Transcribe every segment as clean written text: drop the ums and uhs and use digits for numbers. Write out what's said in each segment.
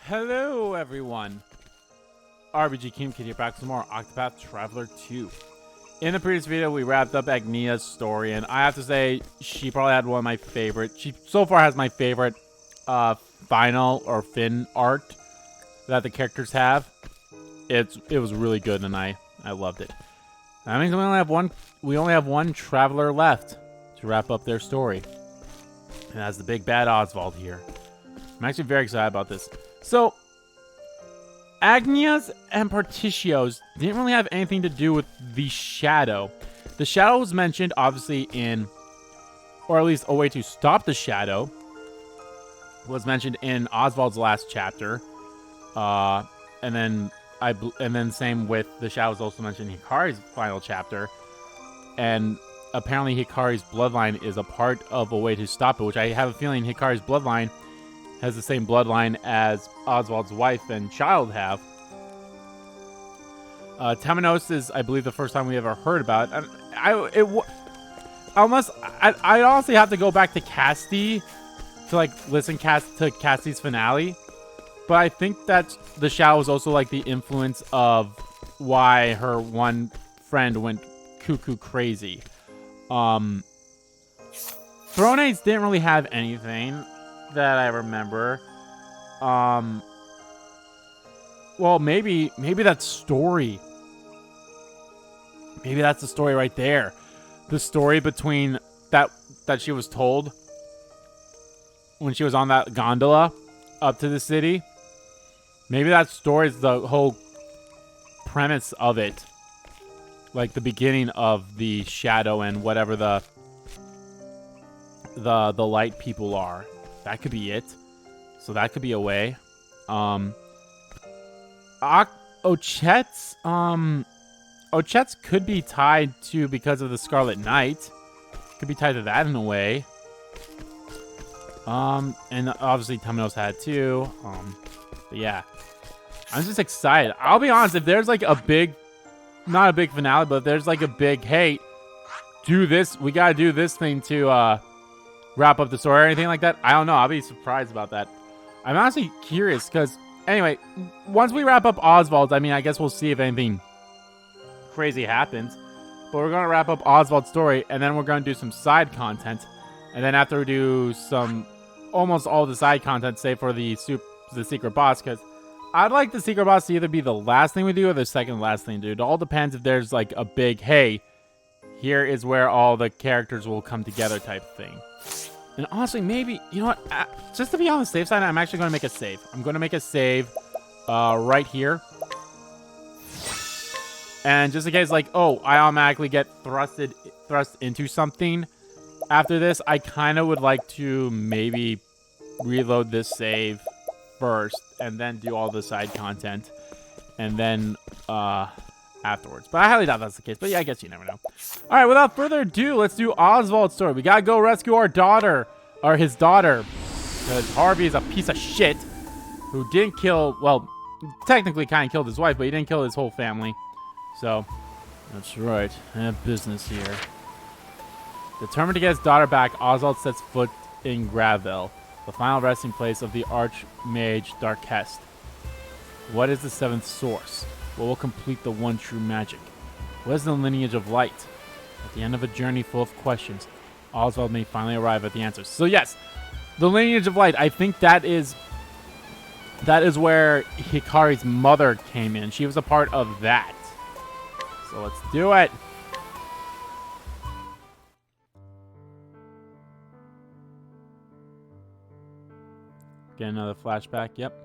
Hello, everyone. RBG King Kid here, back with some more Octopath Traveler 2. In the previous video, we wrapped up Agnia's story, and I have to say, she probably had one of my favorite. She so far has my favorite final or fin arc that the characters have. It was really good, and I loved it. That means we only have one traveler left to wrap up their story, and that's the big bad Oswald here. I'm actually very excited about this. So, Agnia's and Partitio's didn't really have anything to do with the Shadow. The Shadow was mentioned, obviously, or at least a way to stop the Shadow was mentioned in Oswald's last chapter. And then same with the Shadow was also mentioned in Hikari's final chapter. And apparently Hikari's bloodline is a part of a way to stop it, which I have a feeling Hikari's bloodline has the same bloodline as Oswald's wife and child have. Temenos is, I believe, the first time we ever heard about it. I honestly have to go back to Casti to listen to Casti's finale, but I think that the Shadow was also the influence of why her one friend went cuckoo crazy. Thrones didn't really have anything that I remember. Well, maybe that story. Maybe that's the story right there. The story between that she was told when she was on that gondola up to the city. Maybe that story is the whole premise of it. Like the beginning of the Shadow and whatever the light people are. That could be it. So that could be a way. Ochet's could be tied to, because of the Scarlet Knight. Could be tied to that in a way. And obviously Temenos had too. But yeah. I'm just excited. I'll be honest, if there's not a big finale, but if there's a big, hey, do this, we gotta do this thing to wrap up the story or anything like that, I don't know. I'll be surprised about that. I'm honestly curious because, anyway, once we wrap up Oswald's, I guess we'll see if anything crazy happens. But we're going to wrap up Oswald's story, and then we're going to do some side content. And then after we do almost all the side content, save for the secret boss, because I'd like the secret boss to either be the last thing we do or the second last thing to do. It all depends if there's a big, hey, here is where all the characters will come together type thing. And honestly, maybe, you know what? Just to be on the safe side, I'm actually going to make a save. I'm going to make a save right here. And just in case, I automatically get thrust into something after this, I kind of would like to maybe reload this save first and then do all the side content. And then afterwards. But I highly doubt that's the case. But yeah, I guess you never know. All right, without further ado, let's do Oswald's story. We gotta go rescue our daughter, or his daughter, because Harvey is a piece of shit who didn't kill, well, technically kind of killed his wife, but he didn't kill his whole family. So, that's right. I have business here. Determined to get his daughter back, Oswald sets foot in Gravel, the final resting place of the Archmage Darkest. What is the seventh source? What will complete the one true magic? What is the lineage of light? At the end of a journey full of questions, Oswald may finally arrive at the answers. So yes, the lineage of light. I think that is where Hikari's mother came in. She was a part of that. So let's do it. Get another flashback. Yep.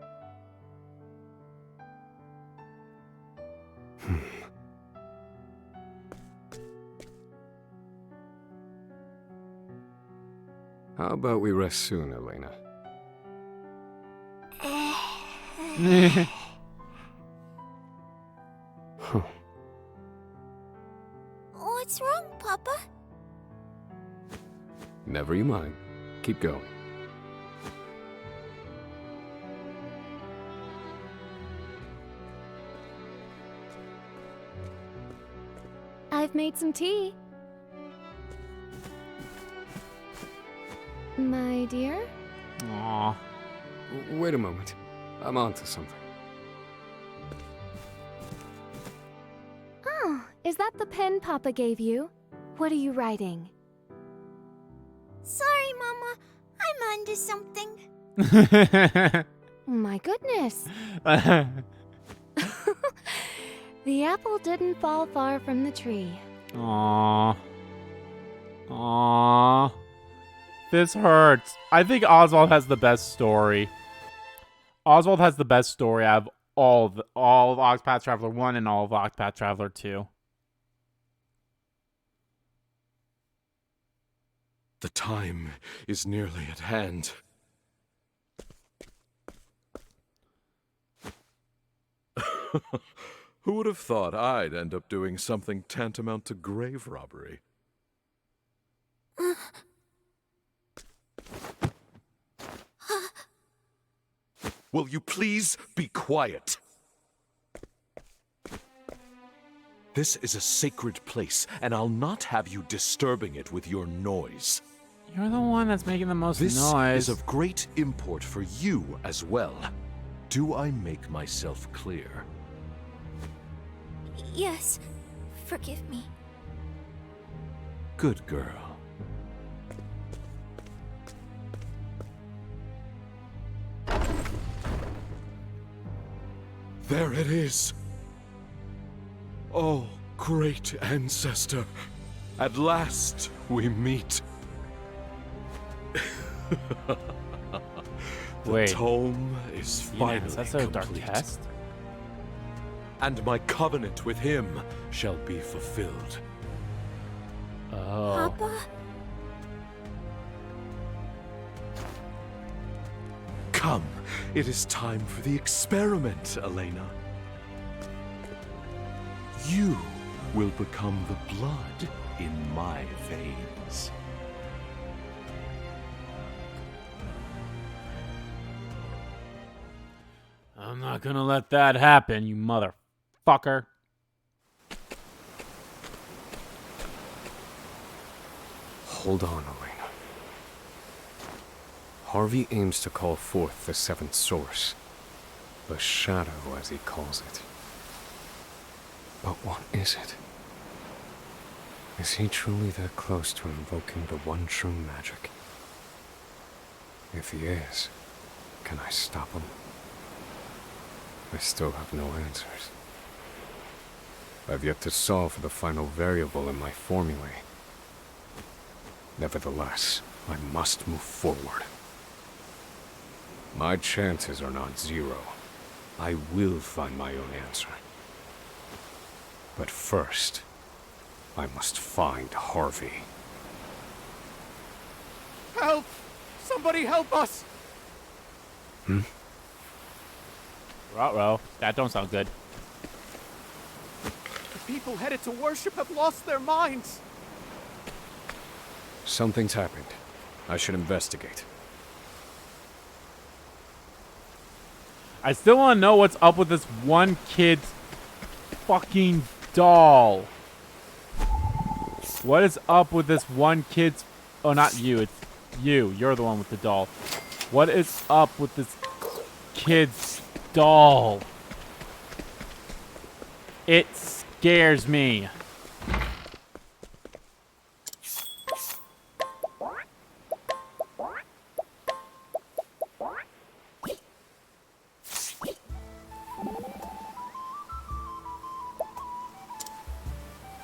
How about we rest soon, Elena? What's wrong, Papa? Never you mind. Keep going. I've made some tea. My dear? Aw. Wait a moment. I'm on to something. Oh, is that the pen Papa gave you? What are you writing? Sorry, Mama. I'm onto something. My goodness. The apple didn't fall far from the tree. Aww. Aww. This hurts. I think Oswald has the best story. Oswald has the best story out of all of Octopath Traveler 1 and all of Octopath Traveler 2. The time is nearly at hand. Who would have thought I'd end up doing something tantamount to grave robbery? Will you please be quiet? This is a sacred place, and I'll not have you disturbing it with your noise. You're the one that's making the most This noise. is of great import for you as well. Do I make myself clear? Yes. Forgive me. Good girl. There it is. Oh, great ancestor. At last we meet. The Wait. tome is finally That's a dark complete. test? And my covenant with him shall be fulfilled. Oh. Papa? Come, it is time for the experiment, Elena. You will become the blood in my veins. I'm not gonna let that happen, you motherfucker. Hold on, Elena. Harvey aims to call forth the seventh source. The shadow, as he calls it. But what is it? Is he truly that close to invoking the one true magic? If he is, can I stop him? I still have no answers. I've yet to solve the final variable in my formulae. Nevertheless, I must move forward. My chances are not zero. I will find my own answer. But first, I must find Harvey. Help! Somebody help us! Ruh-roh. That don't sound good. The people headed to worship have lost their minds. Something's happened. I should investigate. I still want to know what's up with this one kid's fucking doll. What is up with this one kid's... Oh, not you. It's you. You're the one with the doll. What is up with this kid's doll? It scares me.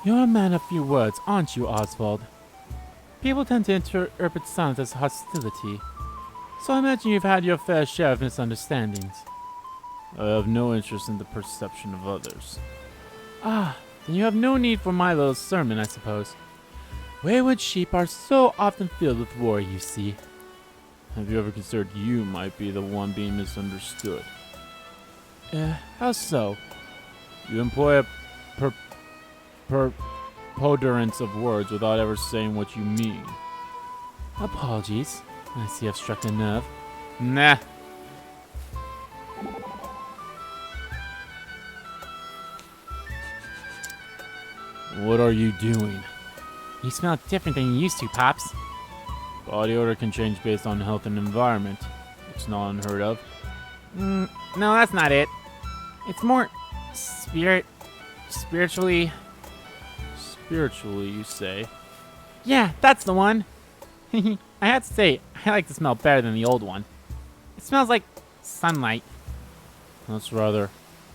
You're a man of few words, aren't you, Oswald? People tend to interpret silence as hostility, so I imagine you've had your fair share of misunderstandings. I have no interest in the perception of others. Ah, then you have no need for my little sermon, I suppose. Wayward sheep are so often filled with worry, you see. Have you ever considered you might be the one being misunderstood? How so? You employ a preponderance of words without ever saying what you mean. Apologies. I see I've struck a nerve. Nah. What are you doing? You smell different than you used to, Pops. Body odor can change based on health and environment. It's not unheard of. No, that's not it. It's more spiritually, you say? Yeah, that's the one. I had to say, I like the smell better than the old one. It smells like sunlight. That's rather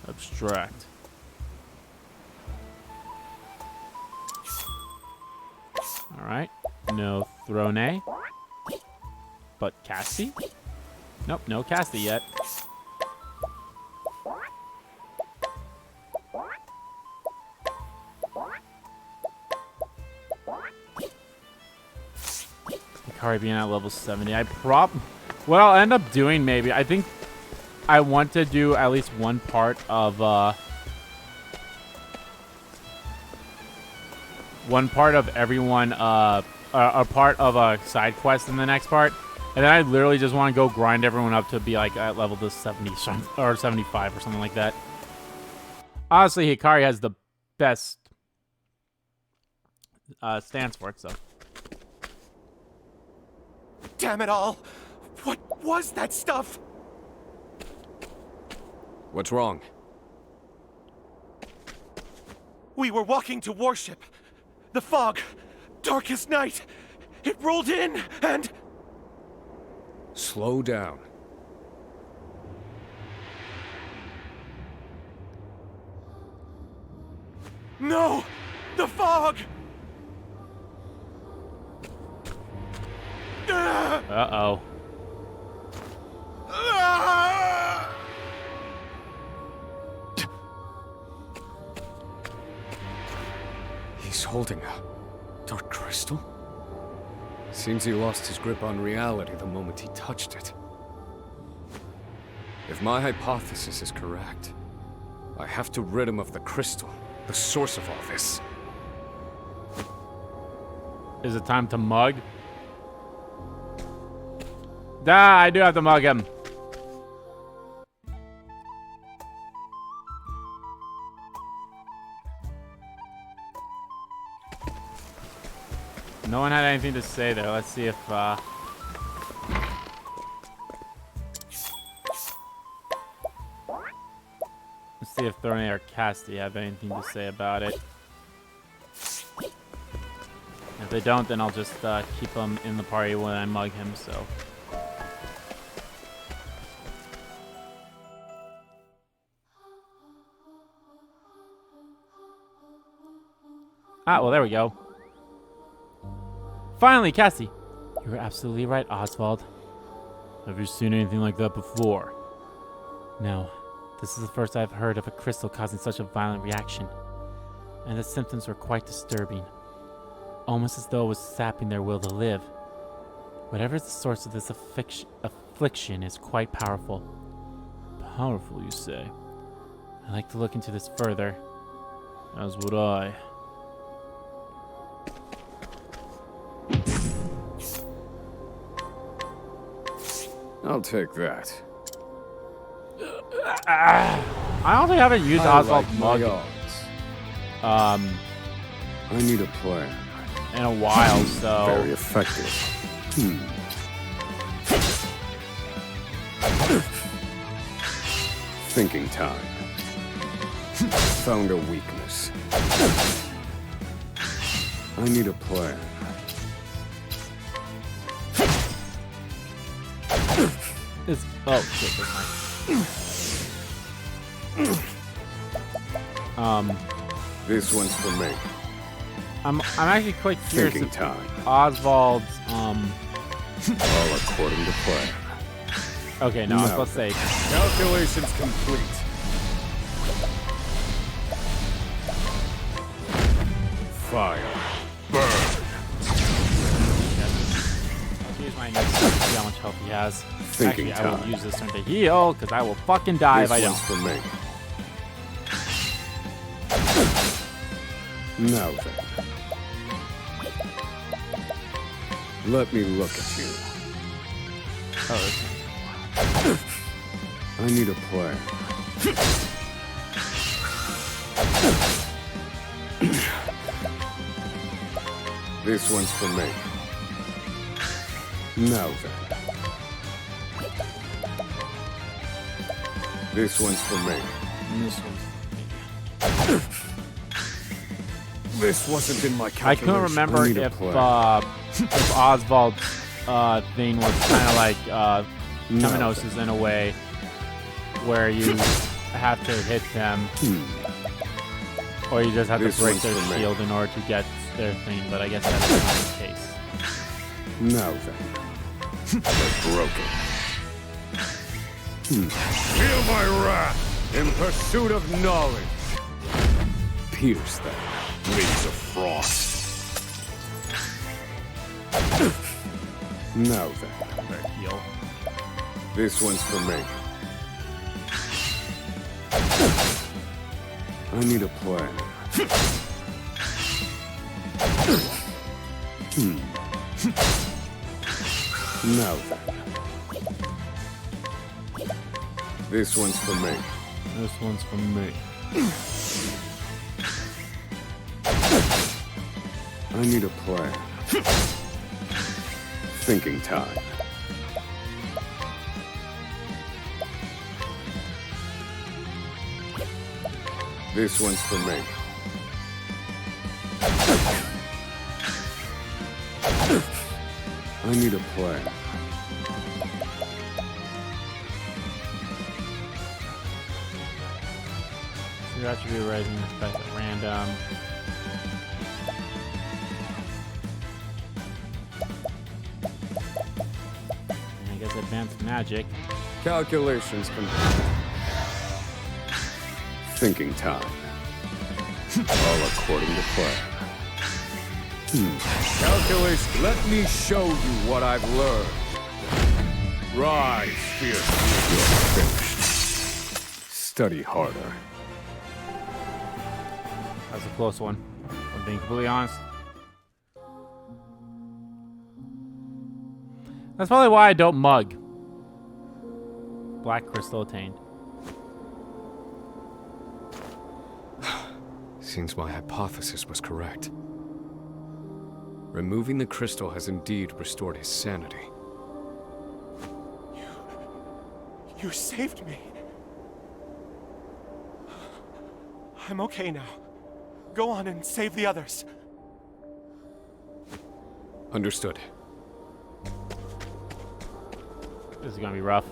abstract. Alright. No Throne. But Cassie? Nope, no Cassie yet. Hikari being at level 70. What I'll end up doing maybe, I think I want to do at least one part of everyone a part of a side quest in the next part. And then I literally just want to go grind everyone up to be like at level to 70 or 75 or something like that. Honestly, Hikari has the best stance for it, so. Damn it all! What was that stuff? What's wrong? We were walking to worship. The fog, darkest night. It rolled in and... Slow down. No! The fog! Uh-oh. He's holding a dark crystal? Seems he lost his grip on reality the moment he touched it. If my hypothesis is correct, I have to rid him of the crystal, the source of all this. Is it time to mug? I do have to mug him. No one had anything to say there. Let's see if let's see if Thorny or Casty have anything to say about it. If they don't, then I'll just keep him in the party when I mug him, so. Ah, well, there we go. Finally, Cassie. You were absolutely right, Oswald. Have you seen anything like that before? No. This is the first I've heard of a crystal causing such a violent reaction. And the symptoms were quite disturbing. Almost as though it was sapping their will to live. Whatever is the source of this affliction is quite powerful. Powerful, you say? I'd like to look into this further. As would I. I'll take that. I honestly haven't used Oswald's mug I need a plan. in a while, so. Very effective. Thinking time. Found a weakness. I need a plan. Oh shit, that's mine. This one's for me. I'm actually quite curious Thinking if time. Oswald's All according to plan. okay, no, I was about to say Calculations complete. Fire. Burn. use my next turn to see how much health he has. Thinking Actually, I will time. use this turn to heal, because I will fucking die if I This don't. one's for me. Now then. Let me look at you. Oh, I need a plan. This one's for me. Now then. This one's for me. And this one's This wasn't in my I calculation. couldn't remember need a if plan. if Oswald's thing was kind of like No. Kaminosis in a way, where you have to hit them, or you just have This to break one's their for me. shield in order to get their thing. But I guess that's not the case. Now then. They're broken. Feel my wrath in pursuit of knowledge. Pierce them, rings of frost. Now then. Their heal. This one's for me. I need a plan. Now then. This one's for me. This one's from me. I need a plan. Thinking time. This one's for me. I need a plan. Your attribute rising effect at random. And I guess advanced magic. Calculations complete. Thinking time. All according to plan. Calculation. Let me show you what I've learned. Rise, fierce. You're finished. Study harder. That's a close one. If I'm being completely honest. That's probably why I don't mug. Black crystal attained. Seems my hypothesis was correct. Removing the crystal has indeed restored his sanity. You saved me. I'm okay now. Go on and save the others. Understood. This is gonna be rough.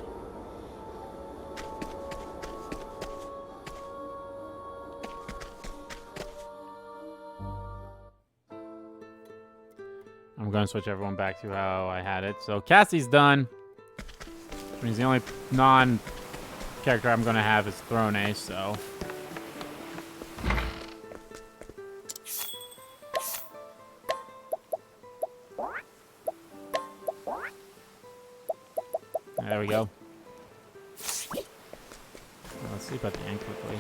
I'm gonna switch everyone back to how I had it. So Cassie's done. Which means the only non-character I'm gonna have is Throne, so. There we go. Let's sleep at the end quickly.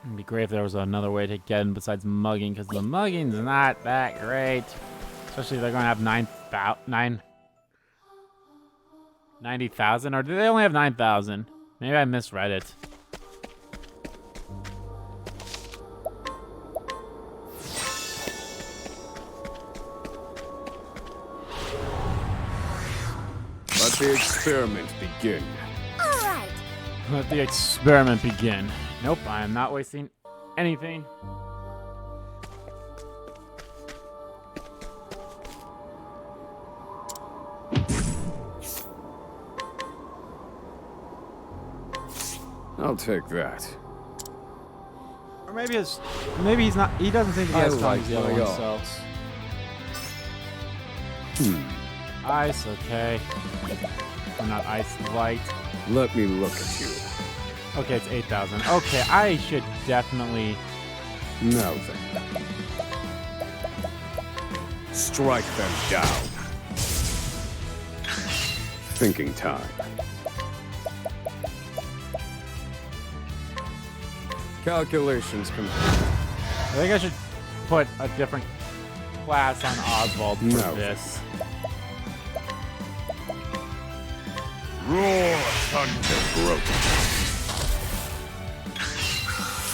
It'd be great if there was another way to get in besides mugging, because the mugging's not that great. Especially if they're going to have 90,000, or do they only have 9,000? Maybe I misread it. Let the experiment begin. All right. Let the experiment begin. Nope, I am not wasting anything. I'll take that. Or maybe he's not. He doesn't think he has I like as the other my one. So ice, okay. Or not ice light. Let me look at you. Okay, it's 8,000. Okay, I should definitely. Now then. Strike them down. Thinking time. Calculations complete. I think I should put a different class on Oswald for No. this. Roar thunder broken.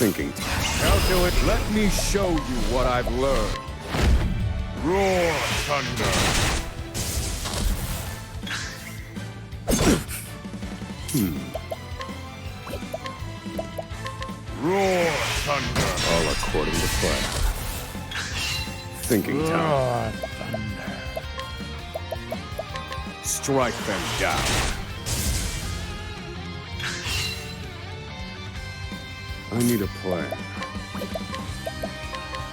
Thinking time. Calculate, let me show you what I've learned. Roar, thunder. Roar, thunder. All according to plan. Thinking time. Roar, thunder. Strike them down. I need a plan.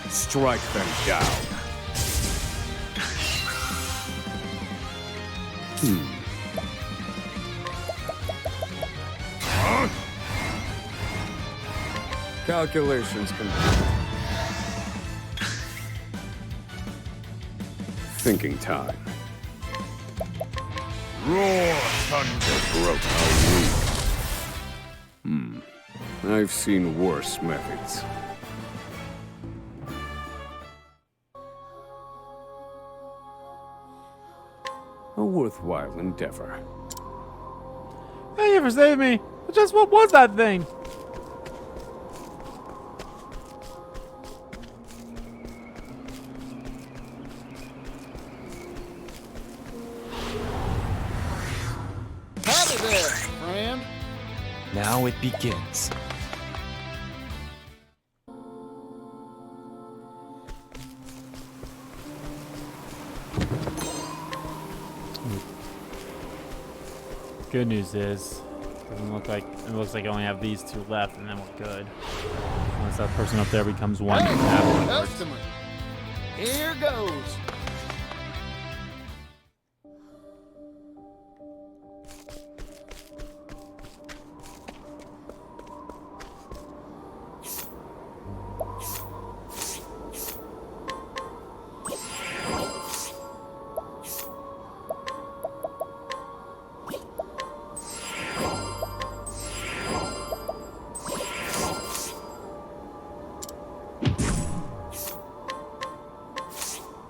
Strike them down. Calculations complete. Thinking time. Roar, thunder, broke how weak. I've seen worse methods. A worthwhile endeavor. Thank you for saving me. But just what was that thing? Howdy there, friend. Now it begins. Good news is, it looks like I only have these two left, and then we're good. Unless that person up there becomes one. Hey, afterwards. customer. Here goes.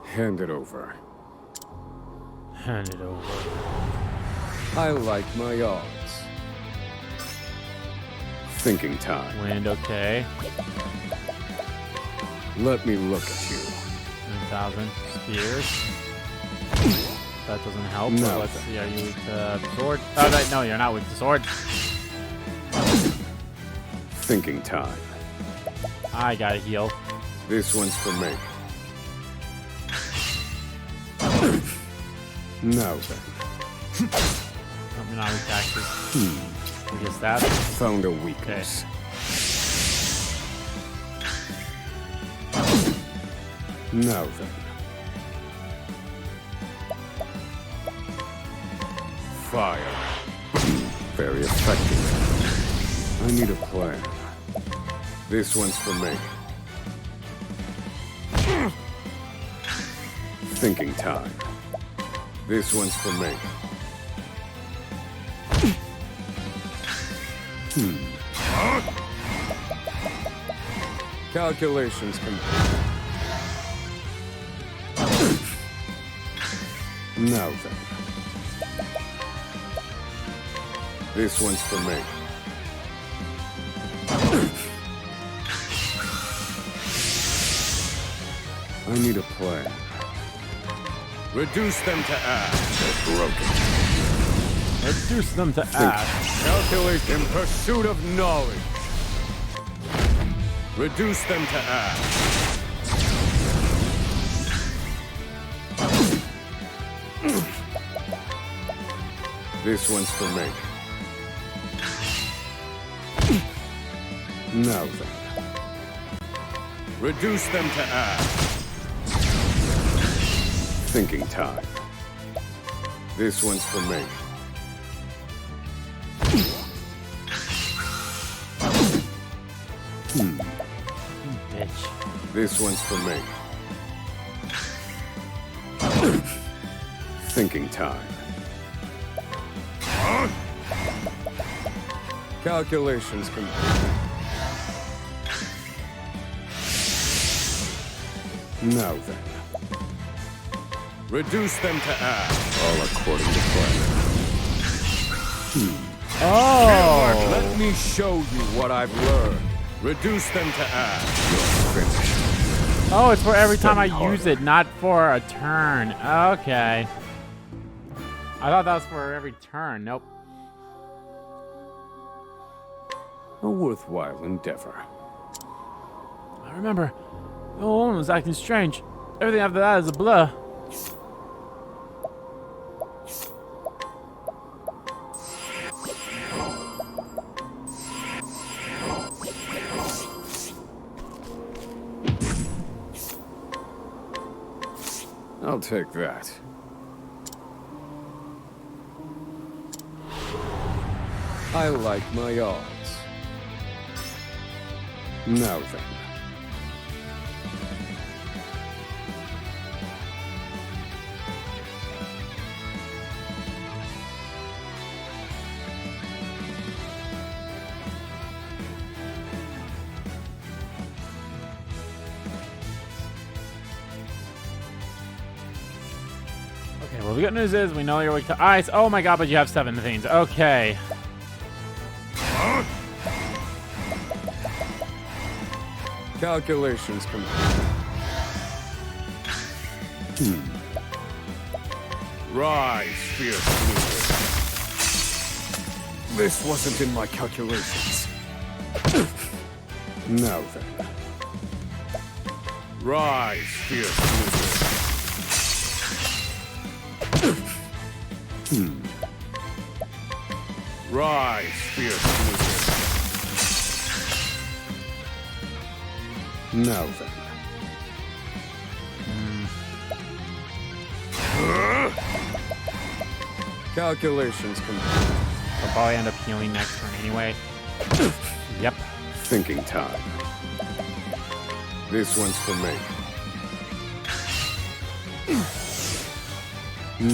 Hand it over. Hand it over. I like my odds. Thinking time. Wind, okay. Let me look at you. 1,000 spears. That doesn't help. No. So let's see. Are you weak to sword? Oh, no, you're not weak to sword. Thinking time. I gotta heal. This one's for me. Now then. I'm not weak to actually. I guess that. Found a weakness. Now then. Fire. Very effective. I need a plan. This one's for me. Thinking time. This one's for me. Calculations complete. Now then. This one's for me. I need a plan. Reduce them to ash. They're broken. Reduce them to ash. Calculate in pursuit of knowledge. Reduce them to ash. This one's for me. Now then. Reduce them to ash. Thinking time. This one's for me. Bitch. This one's for me. Thinking time. Calculations complete. Now then. Reduce them to ash. All according to plan. Oh! Let me show you what I've learned. Reduce them to ash. You're finished. Oh, it's for every time I Study use harder. it, not for a turn. Okay. I thought that was for every turn. Nope. A worthwhile endeavor. I remember. The old woman was acting strange. Everything after that is a blur. I'll take that. I like my odds. Now then. Okay, well, the good news is we know you're weak to ice. Oh my god, but you have 7 things. Okay. Calculations complete. Rise, fierce leader. This wasn't in my calculations. Now then. Rise, fierce leader. Rise, fierce leader. Now then. Calculations complete. I'll probably end up healing next turn anyway. Yep. Thinking time. This one's for me.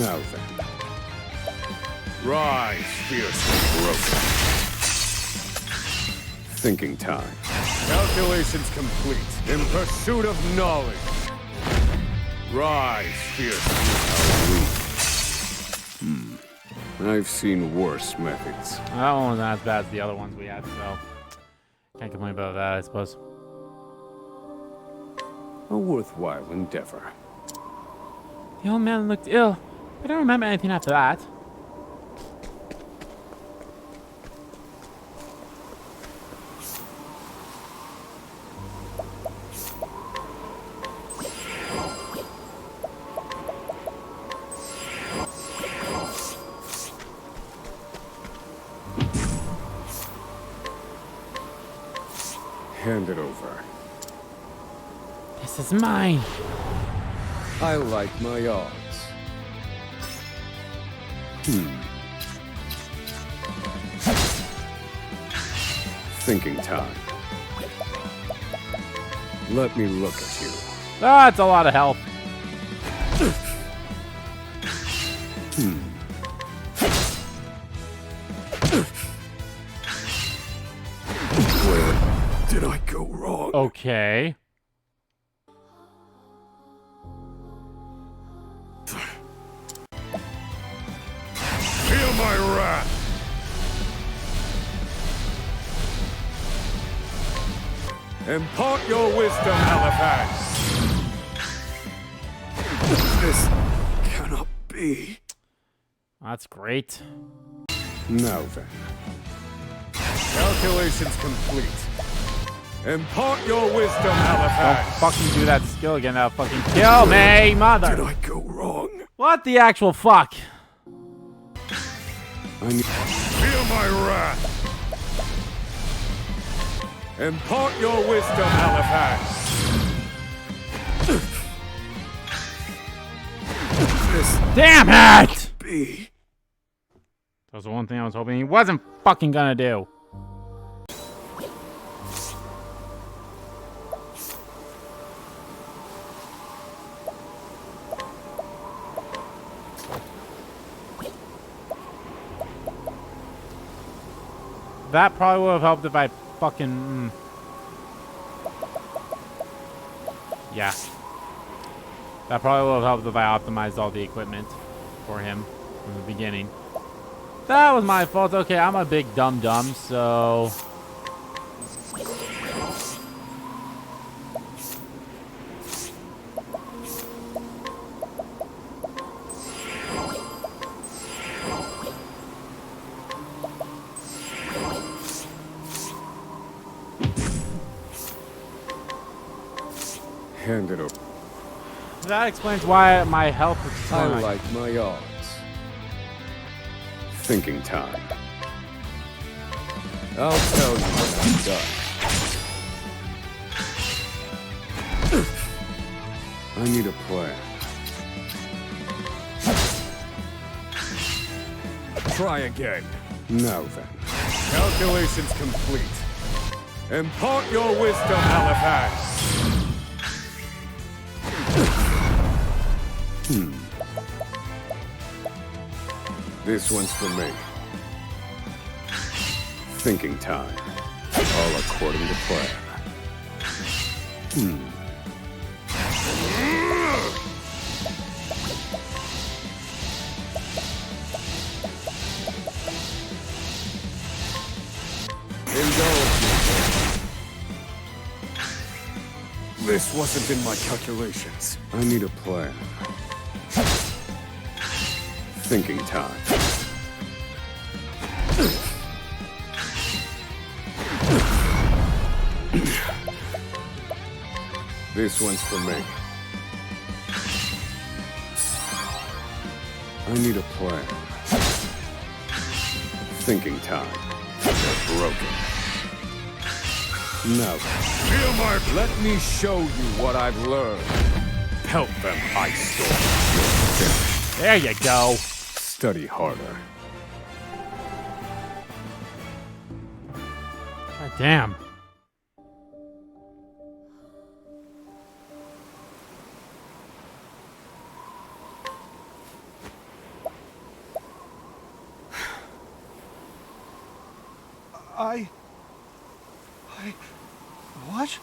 Now then. Rise, fiercely broken. Thinking time. Calculations complete. In pursuit of knowledge. Rise, fiercely weak. I've seen worse methods. That one wasn't as bad as the other ones we had, so can't complain about that, I suppose. A worthwhile endeavor. The old man looked ill. I don't remember anything after that. Hand it over. This is mine. I like my odds. Thinking time. Let me look at you. That's a lot of help. Where did I go wrong? Okay. Feel my wrath! Impart your wisdom, Halifax! This cannot be. That's great. Now then. Calculations complete. Impart your wisdom, Don't Halifax! fucking do that skill again. That'll fucking kill me, mother. Did I go wrong? What the actual fuck? I need... Feel my wrath! Impart your wisdom, Halifax! This Damn it! be... That was the one thing I was hoping he wasn't fucking gonna do. That probably would have helped if I fucking... Yeah. That probably would have helped if I optimized all the equipment for him from the beginning. That was my fault. Okay, I'm a big dum-dum, so... Hand it over. That explains why my health is so I high. like my odds. Thinking time. I'll tell you when I'm done. I need a plan. Try again. Now then. Calculations complete. Impart your wisdom, Halifax. This one's for me. Thinking time. All according to plan. Indulge me. This wasn't in my calculations. I need a plan. Thinking time. This one's for me. I need a plan. Thinking time. They're broken. Now, feel my... Let me show you what I've learned. Help them, Ice Storm. You're finished. There you go. Study harder. God damn. What?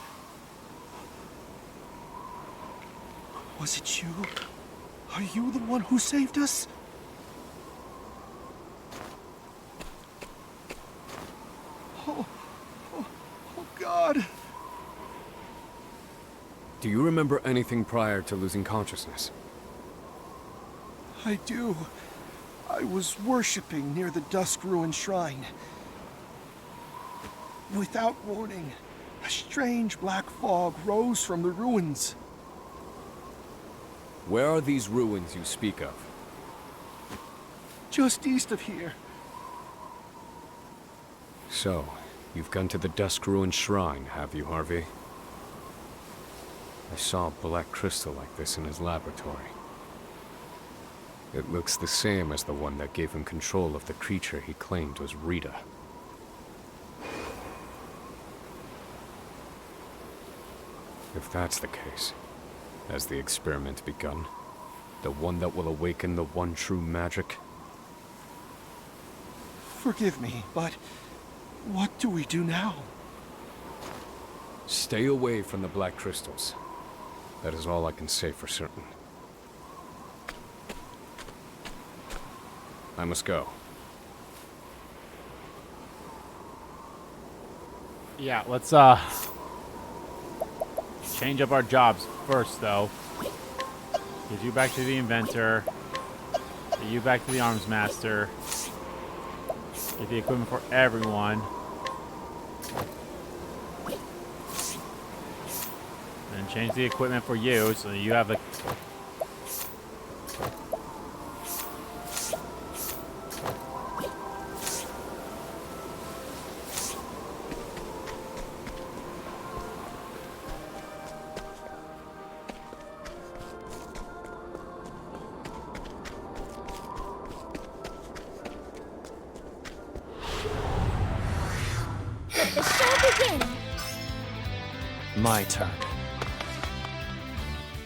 Was it you? Are you the one who saved us? Oh, God. Do you remember anything prior to losing consciousness? I do. I was worshipping near the Dusk Ruin Shrine. Without warning, a strange black fog rose from the ruins. Where are these ruins you speak of? Just east of here. So, you've gone to the Dusk Ruin Shrine, have you, Harvey? I saw a black crystal like this in his laboratory. It looks the same as the one that gave him control of the creature he claimed was Rita. If that's the case, has the experiment begun? The one that will awaken the one true magic? Forgive me, but what do we do now? Stay away from the black crystals. That is all I can say for certain. I must go. Yeah, let's change up our jobs first, though. Get you back to the inventor. Get you back to the arms master. Get the equipment for everyone. And change the equipment for you so that you have the... Let the show begin! My turn.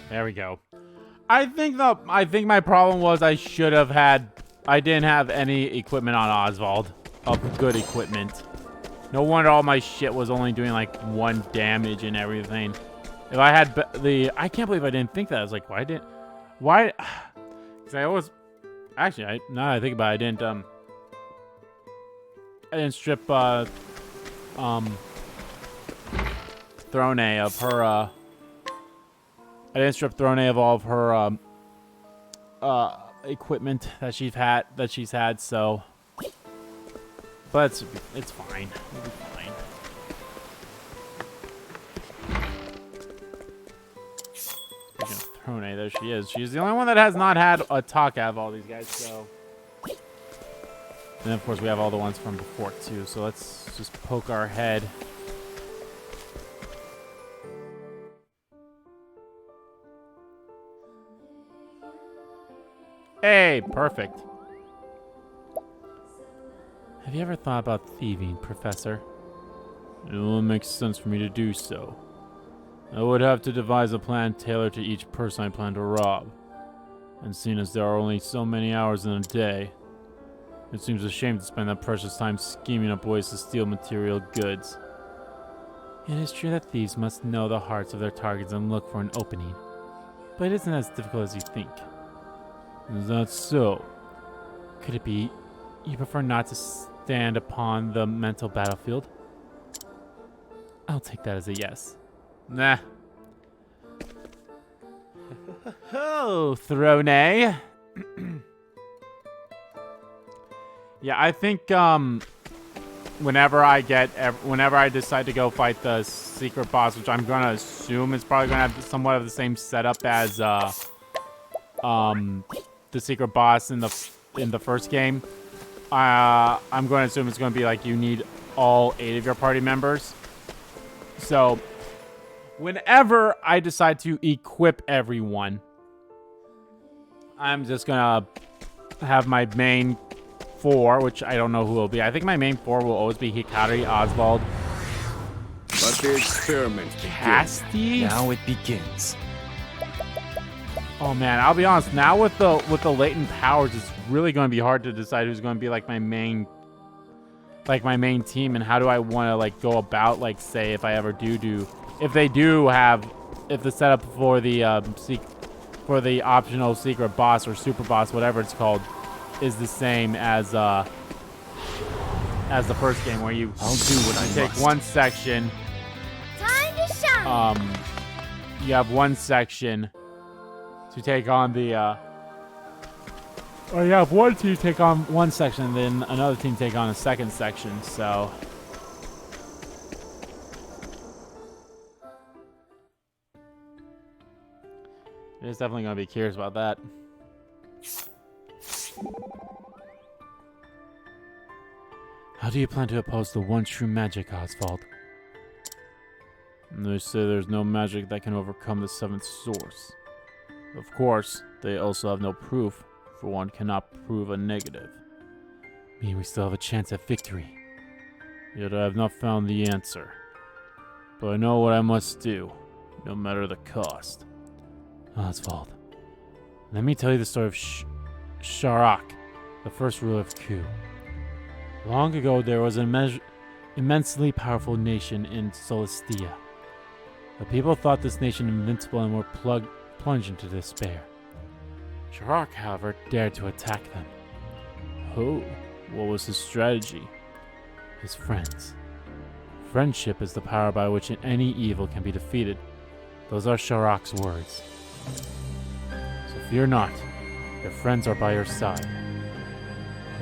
There we go. I think my problem was I didn't have any equipment on Oswald. Of good equipment. No wonder all my shit was only doing like 1 damage and everything. If I had I can't believe I didn't think that. I was like, why? Because I always, actually, now that I think about it, I didn't strip, Throne of her, I didn't strip Throne of all of her, equipment that she's had, so. But it's fine. It'll be fine. Throne, there she is. She's the only one that has not had a talk out of all these guys, so. And of course we have all the ones from before too, so let's just poke our head. Hey, perfect. Have you ever thought about thieving, Professor? It will make sense for me to do so. I would have to devise a plan tailored to each person I plan to rob. And seeing as there are only so many hours in a day, it seems a shame to spend that precious time scheming up ways to steal material goods. It is true that thieves must know the hearts of their targets and look for an opening, but it isn't as difficult as you think. Is that so? Could it be you prefer not to stand upon the mental battlefield? I'll take that as a yes. Nah. Oh, Throne. Yeah, I think whenever I decide to go fight the secret boss, which I'm gonna assume is probably gonna have somewhat of the same setup as the secret boss in the first game. I'm going to assume it's going to be like you need all 8 of your party members. So, whenever I decide to equip everyone, I'm just going to have my main 4, which I don't know who will be. I think my main 4 will always be Hikari, Oswald, Let the experiment begin. Casti. Now it begins. Oh man, I'll be honest. Now with the latent powers, it's really going to be hard to decide who's going to be like my main team, and how do I want to like go about, like, say if I ever do if the setup for the optional secret boss or super boss, whatever it's called, is the same as the first game, where you take one section. Time to shine. You have one section to take on the or you have one team take on one section, and then another team take on a second section, so it is definitely going to be curious about that. How do you plan to oppose the one true magic, Oswald? They say there's no magic that can overcome the 7th source. Of course, they also have no proof, for one cannot prove a negative. Meaning we still have a chance at victory. Yet I have not found the answer. But I know what I must do, no matter the cost. Oswald, let me tell you the story of Sharak, the first ruler of Ku. Long ago, there was an immensely powerful nation in Solistia. The people thought this nation invincible and were plunged into despair. Sharak, however, dared to attack them. Oh, what was his strategy? His friends. Friendship is the power by which any evil can be defeated. Those are Sharak's words. So fear not, your friends are by your side.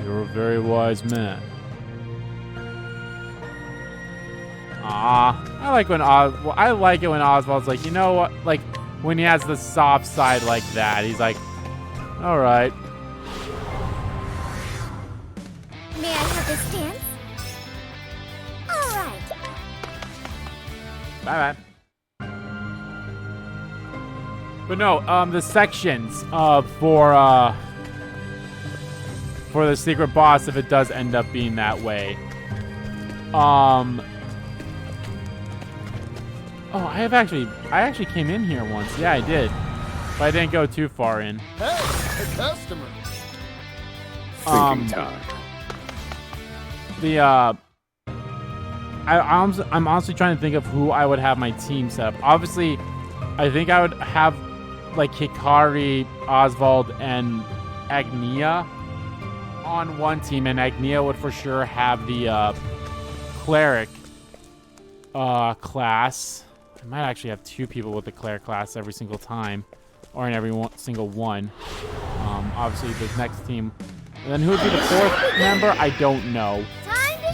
You're a very wise man. I like it when Oswald's like, you know what, like, when he has the soft side like that, he's like, all right. May I have this dance? All right. Bye-bye. But no, the sections for the secret boss, if it does end up being that way. Oh, I actually came in here once. Yeah, I did. But I didn't go too far in. Hey, a customer. Thinking time. I'm honestly trying to think of who I would have my team set up. Obviously, I think I would have like Hikari, Oswald, and Agnia on one team, and Agnia would for sure have the cleric class. I might actually have 2 people with the cleric class every single time, or in every single one. Obviously, the next team. And then who would be the 4th member? I don't know.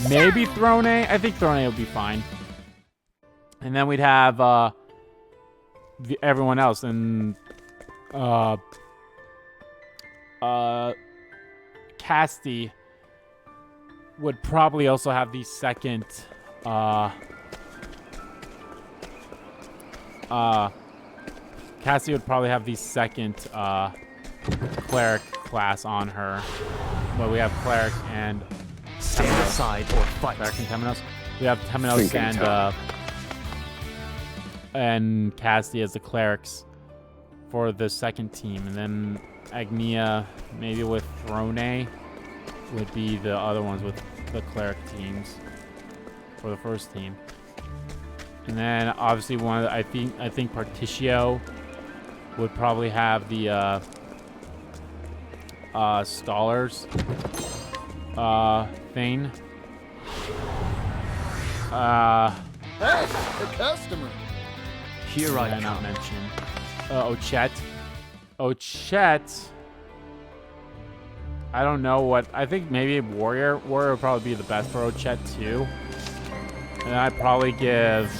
Maybe Throne. I think Throne would be fine. And then we'd have everyone else. And Casti would probably also have the second Cassie would probably have the second cleric class on her. But we have cleric and Stand aside or fight. Cleric and Temenos. We have Temenos Thinking and Cassie as the clerics for the second team, and then Agnia maybe with Throne would be the other ones with the cleric teams for the first team. And then obviously I think Particio would probably have the scholars thing. Hey, a customer. Here I not come. mention. Ochet. I don't know what. I think maybe Warrior. Warrior would probably be the best for Ochet too. And I'd probably give.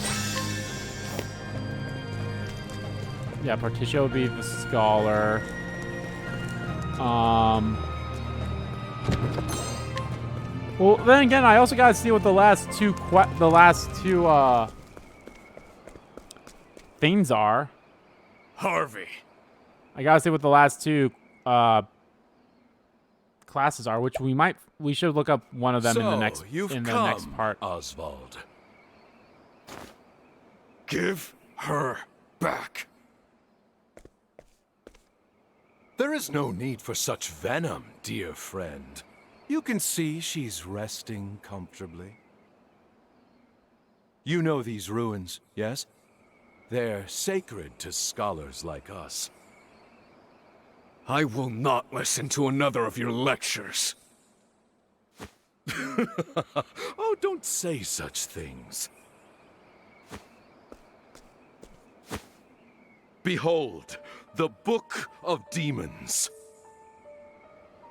Yeah, Particio would be the scholar. Well, then again, I also gotta see what the last two things are. Harvey. I gotta see what the last two classes are, which we should look up one of them in the next part. Oswald. Give her back. There is no need for such venom, dear friend. You can see she's resting comfortably. You know these ruins, yes? They're sacred to scholars like us. I will not listen to another of your lectures. Oh, don't say such things. Behold, the Book of Demons.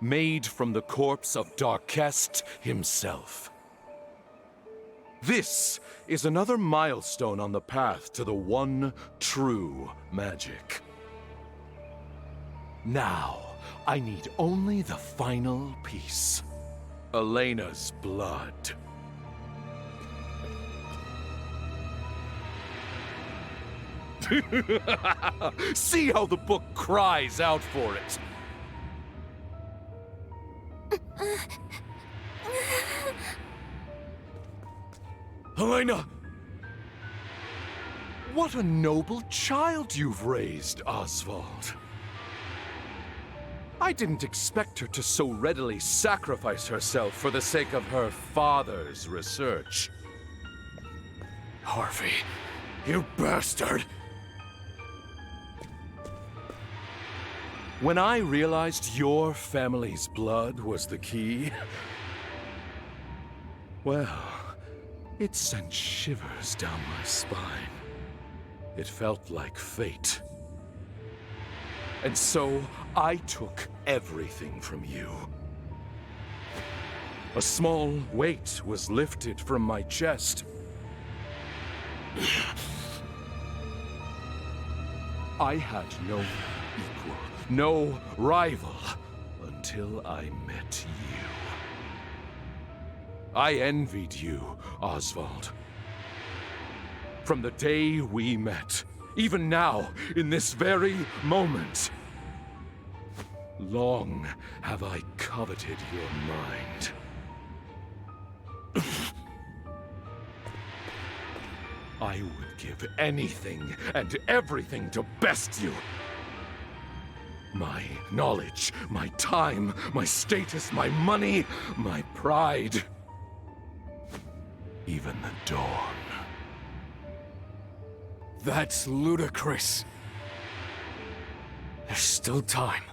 Made from the corpse of Darkest himself. This is another milestone on the path to the one true magic. Now, I need only the final piece. Elena's blood. See how the book cries out for it. Elena! What a noble child you've raised, Oswald. I didn't expect her to so readily sacrifice herself for the sake of her father's research. Harvey, you bastard! When I realized your family's blood was the key, well, it sent shivers down my spine. It felt like fate. And so, I took everything from you. A small weight was lifted from my chest. I had no equal, no rival, until I met you. I envied you, Oswald. From the day we met, even now, in this very moment. Long have I coveted your mind. I would give anything and everything to best you. My knowledge, my time, my status, my money, my pride. Even the dawn. That's ludicrous. There's still time.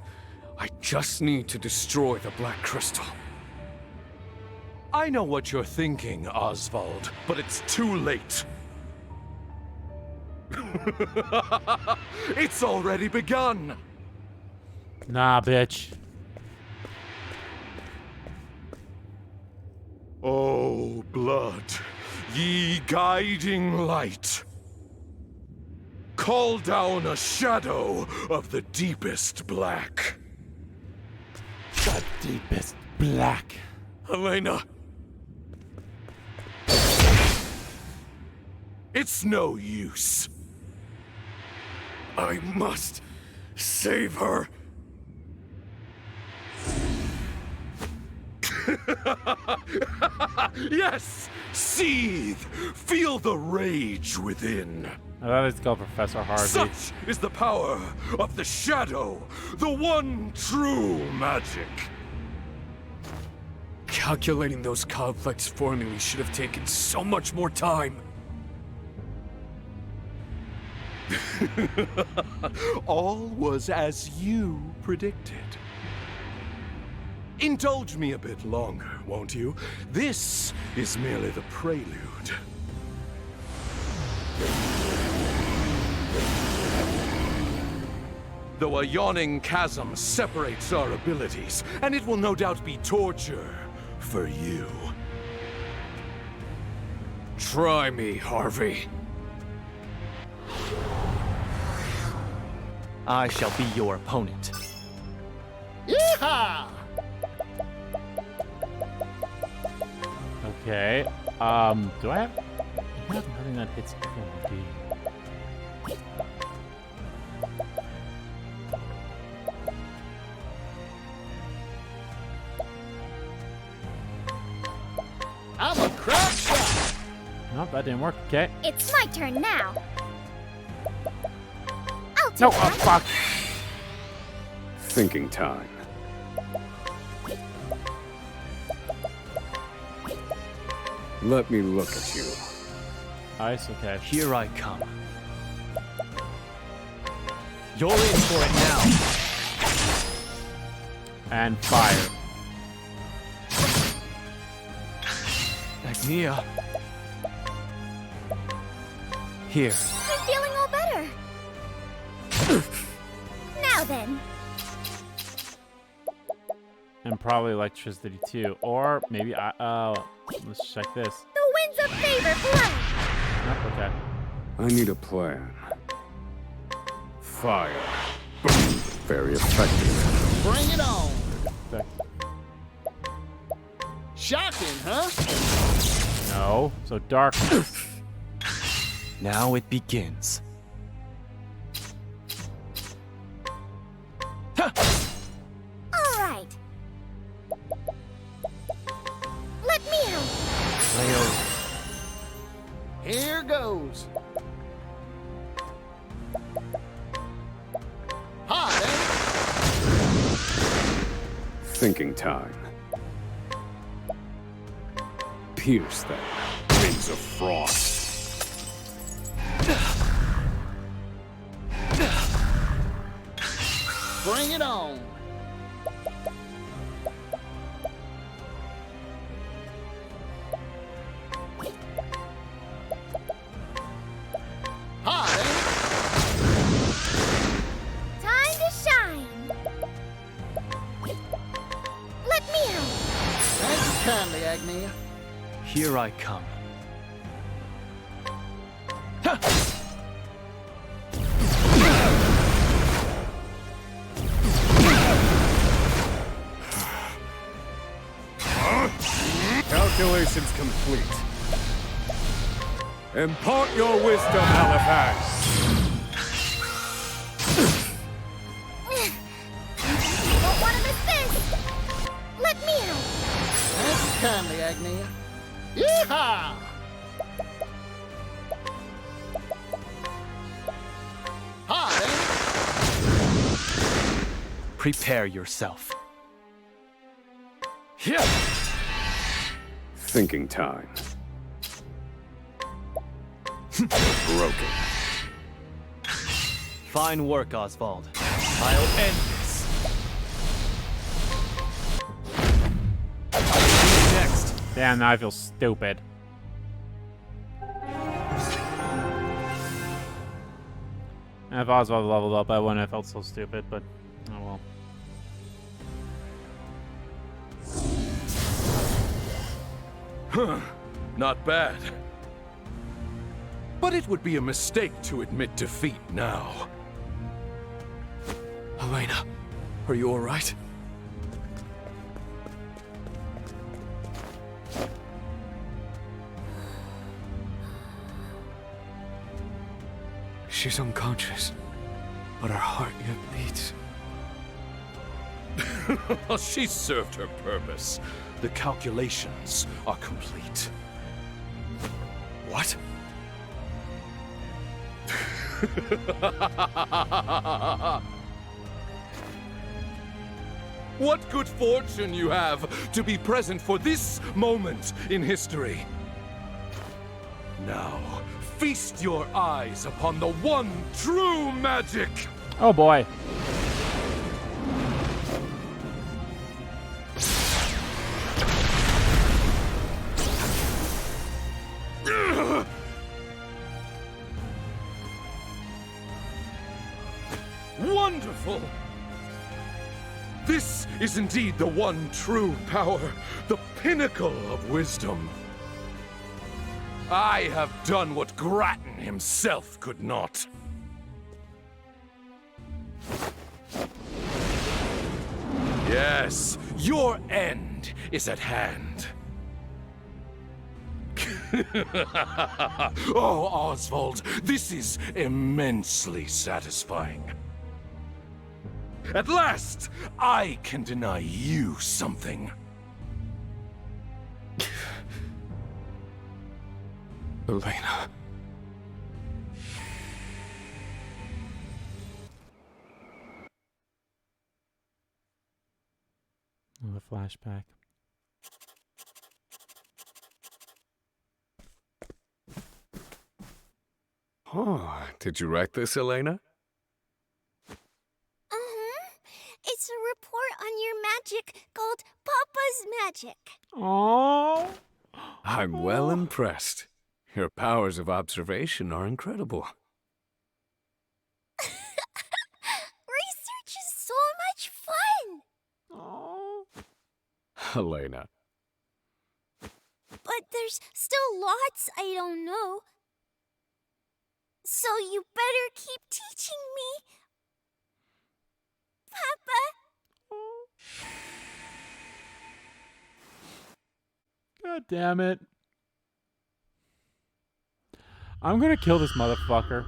I just need to destroy the Black Crystal. I know what you're thinking, Oswald, but it's too late. It's already begun. Nah, bitch. Oh, blood, ye guiding light. Call down a shadow of the deepest black. The deepest black. Helena! It's no use. I must save her. Yes! Seethe! Feel the rage within. I thought it's called Professor Harvey. Such is the power of the shadow, the one true magic. Calculating those complex formulas should have taken so much more time. All was as you predicted. Indulge me a bit longer, won't you? This is merely the prelude. Though a yawning chasm separates our abilities, and it will no doubt be torture for you. Try me, Harvey. I shall be your opponent. Yeehaw! Okay. Do I have nothing that hits LD? I'm a crack shot! Nope, that didn't work. Okay. It's my turn now. I'll take No, that. fuck. Thinking time. Let me look at you. Ice, okay. Here I come. You're in for it now. And fire. Agnia. Here. I'm feeling all better. Now then. And probably electricity too. Or maybe let's check this. The winds of favor blow. Nope, okay. I need a plan. Fire. Boom. Very effective. Bring it on! Okay. Shocking, huh? No. So darkness. Now it begins. All right. Let me help. Leo. Here goes. Hot, eh? Thinking time. Pierce them. Winds of frost. Bring it on! Hot, eh? Time to shine. Let me help. Thank you kindly, Agnia. Here I come. Calculations complete. Impart your wisdom, Halifax. Won't want to miss this. Let me help. Thank you kindly, Agnia. Yeehaw! Hot, eh? Prepare yourself. Here. Thinking time. Broken. Fine work, Oswald. I'll end this. Who's next? Damn, now I feel stupid. And if Oswald leveled up, I wouldn't have felt so stupid, but oh well. Not bad. But it would be a mistake to admit defeat now. Elena, are you all right? She's unconscious, but her heart yet beats. She served her purpose. The calculations are complete. What? What good fortune you have to be present for this moment in history. Now, feast your eyes upon the one true magic! Oh boy. Wonderful! This is indeed the one true power, the pinnacle of wisdom. I have done what Grattan himself could not. Yes, your end is at hand. Oh, Oswald, this is immensely satisfying. At last, I can deny you something. Elena. Oh, the flashback. Oh, did you write this, Elena? It's a report on your magic called Papa's Magic. Oh. I'm well impressed. Your powers of observation are incredible. Research is so much fun. Oh. Elena. But there's still lots I don't know. So you better keep teaching me. Papa. God damn it. I'm gonna kill this motherfucker.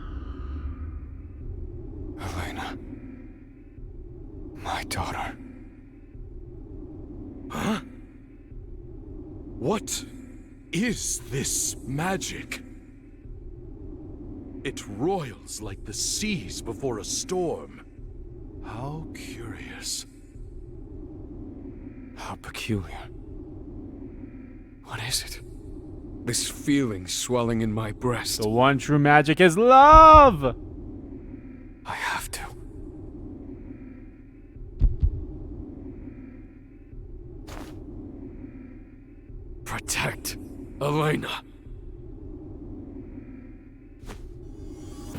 Elena. My daughter. Huh? What is this magic? It roils like the seas before a storm. How curious. How peculiar. What is it? This feeling swelling in my breast. The one true magic is love! I have to. Protect Elena.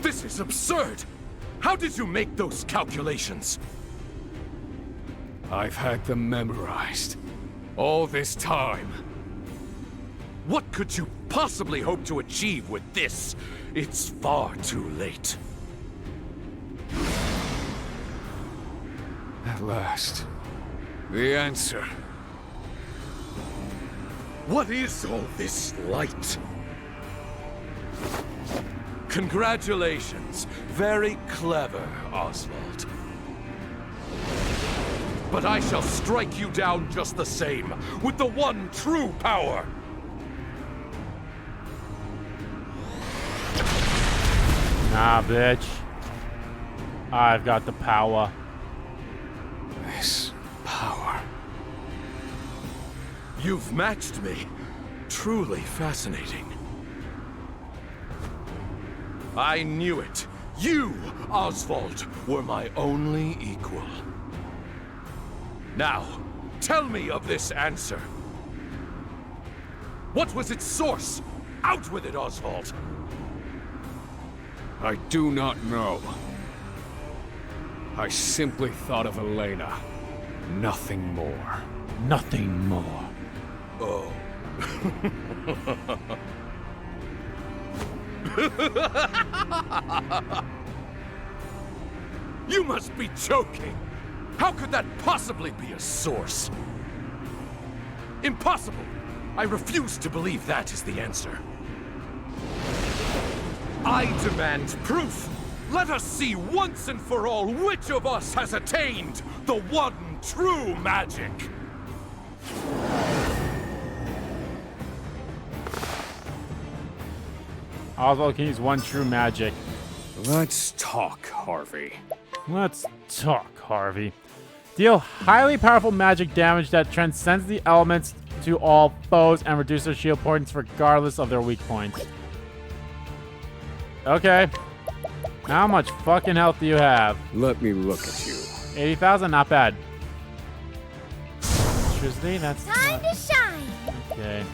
This is absurd! How did you make those calculations? I've had them memorized. All this time. What could you possibly hope to achieve with this? It's far too late. At last. The answer. What is all this light? Congratulations. Very clever, Oswald. But I shall strike you down just the same, with the one true power. Nah, bitch. I've got the power. This power. You've matched me. Truly fascinating. I knew it. You, Oswald, were my only equal. Now, tell me of this answer. What was its source? Out with it, Oswald! I do not know. I simply thought of Elena. Nothing more. Nothing more. Oh. You must be joking! How could that possibly be a source? Impossible! I refuse to believe that is the answer. I demand proof! Let us see once and for all which of us has attained the one true magic! Oswald can use one true magic. Let's talk, Harvey. Let's talk, Harvey. Deal highly powerful magic damage that transcends the elements to all foes and reduce their shield points regardless of their weak points. Okay. How much fucking health do you have? Let me look at you. 80,000? Not bad. Electricity? That's Time to shine. okay.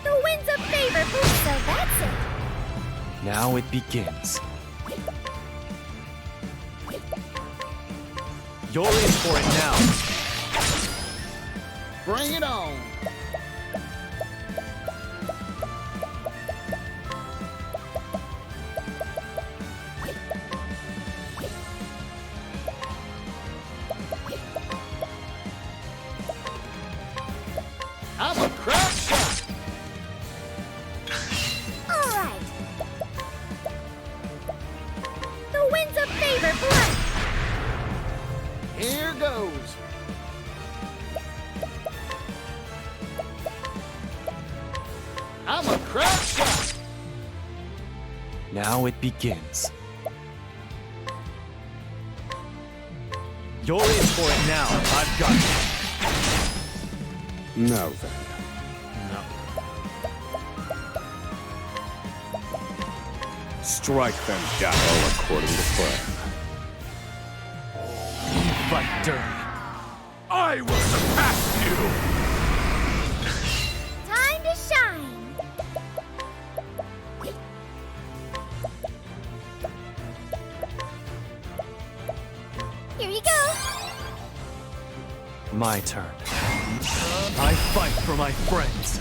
The wind's a favor boost, so that's it. Now it begins. You're in for it now. Bring it on. I'm a crack shot. All right. The wind's a favor blunt. Here goes. I'm a crack shot. Now it begins. You're in for it now. I've got it. Now then. No. Strike them down all according to plan. Fight dirty. I will surpass you! Time to shine. Here you go. My turn. I fight for my friends.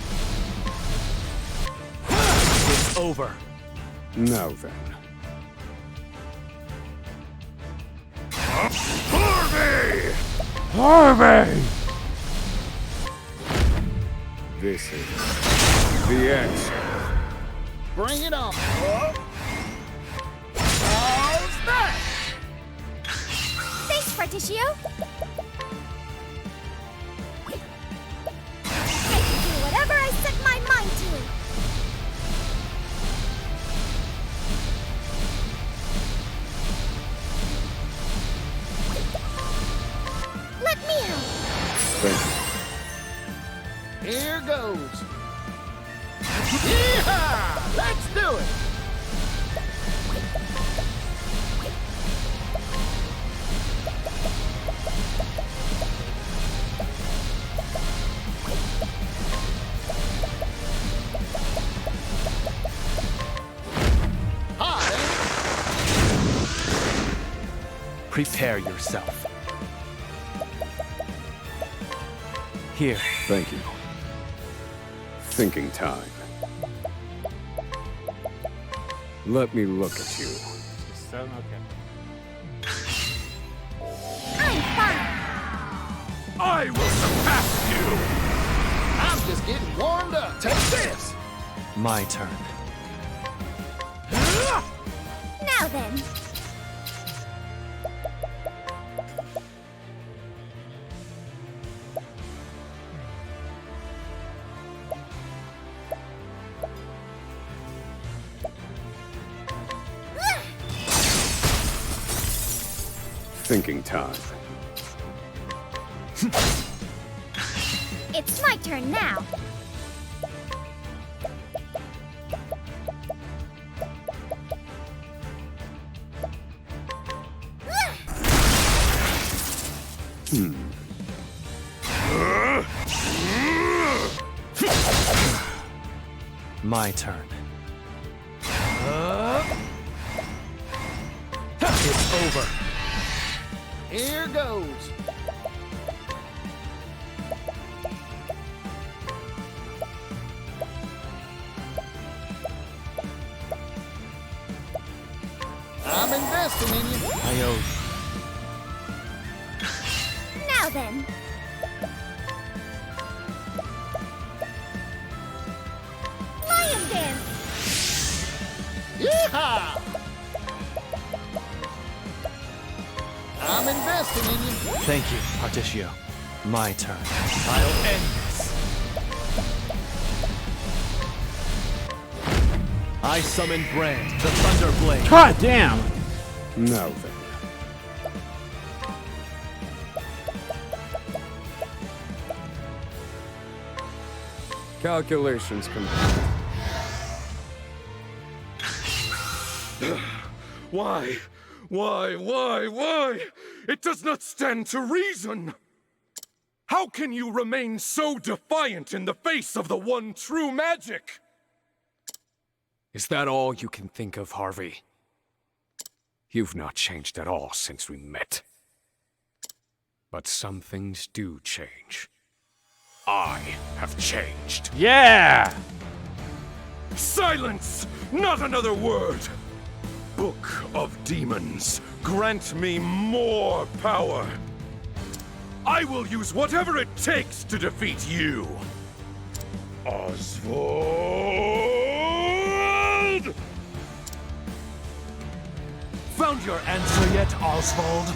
It's over. Now then. Harvey! Harvey! This is the answer. Bring it on. How's that? Thanks, Particio. I can do whatever I set my mind to. Let me help. Thank you. Here goes. Yeehaw! Let's do it. Hot, eh? Prepare yourself. Here. Thank you. Thinking time. Let me look at you. So, okay. I'm fine. I will surpass you! I'm just getting warmed up. Take this. My turn. Now then. Thinking time. It's my turn now. My turn. It's over. Here goes. investing in you. I owe. Now then. Lion dance. Yeehaw! I'm investing in you. Thank you, Particio. My turn. I'll end this. I summon Brand, the Thunder Blade. God damn. Now then. Calculations complete. Why? Why? It does not stand to reason! How can you remain so defiant in the face of the one true magic? Is that all you can think of, Harvey? You've not changed at all since we met. But some things do change. I have changed. Yeah. Silence! Not another word! Book of Demons, grant me more power! I will use whatever it takes to defeat you! Oswald! Found your answer yet, Oswald?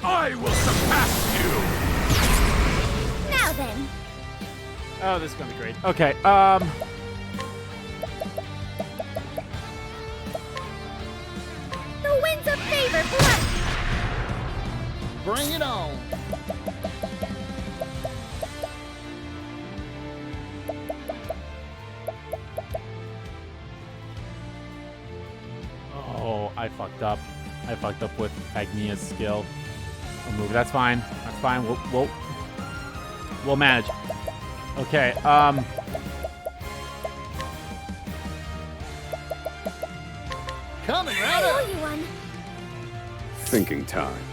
I will surpass you! Now then. Oh, this is gonna be great. Okay. The winds of favor blood. Bring it on. Oh, I fucked up. I fucked up with Agnia's skill. We'll move. That's fine. That's fine. We'll manage. Okay. Coming I right owe up. you one. Thinking time.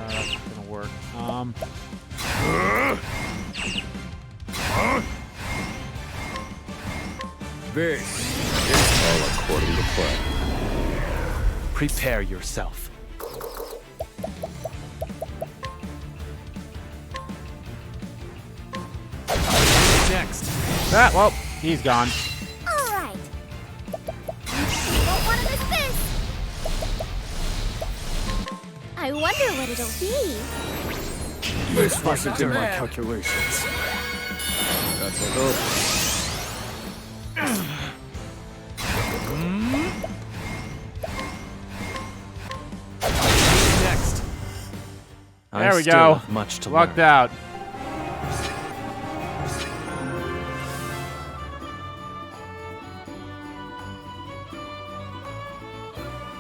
That's not gonna work. This is all according to plan. Prepare yourself. Next. That. Well, he's gone. All right. You won't want to miss this. I wonder what it'll be. This wasn't in my calculations. That's it. Oh. Next. There I we still go. have much to Lucked learn. out.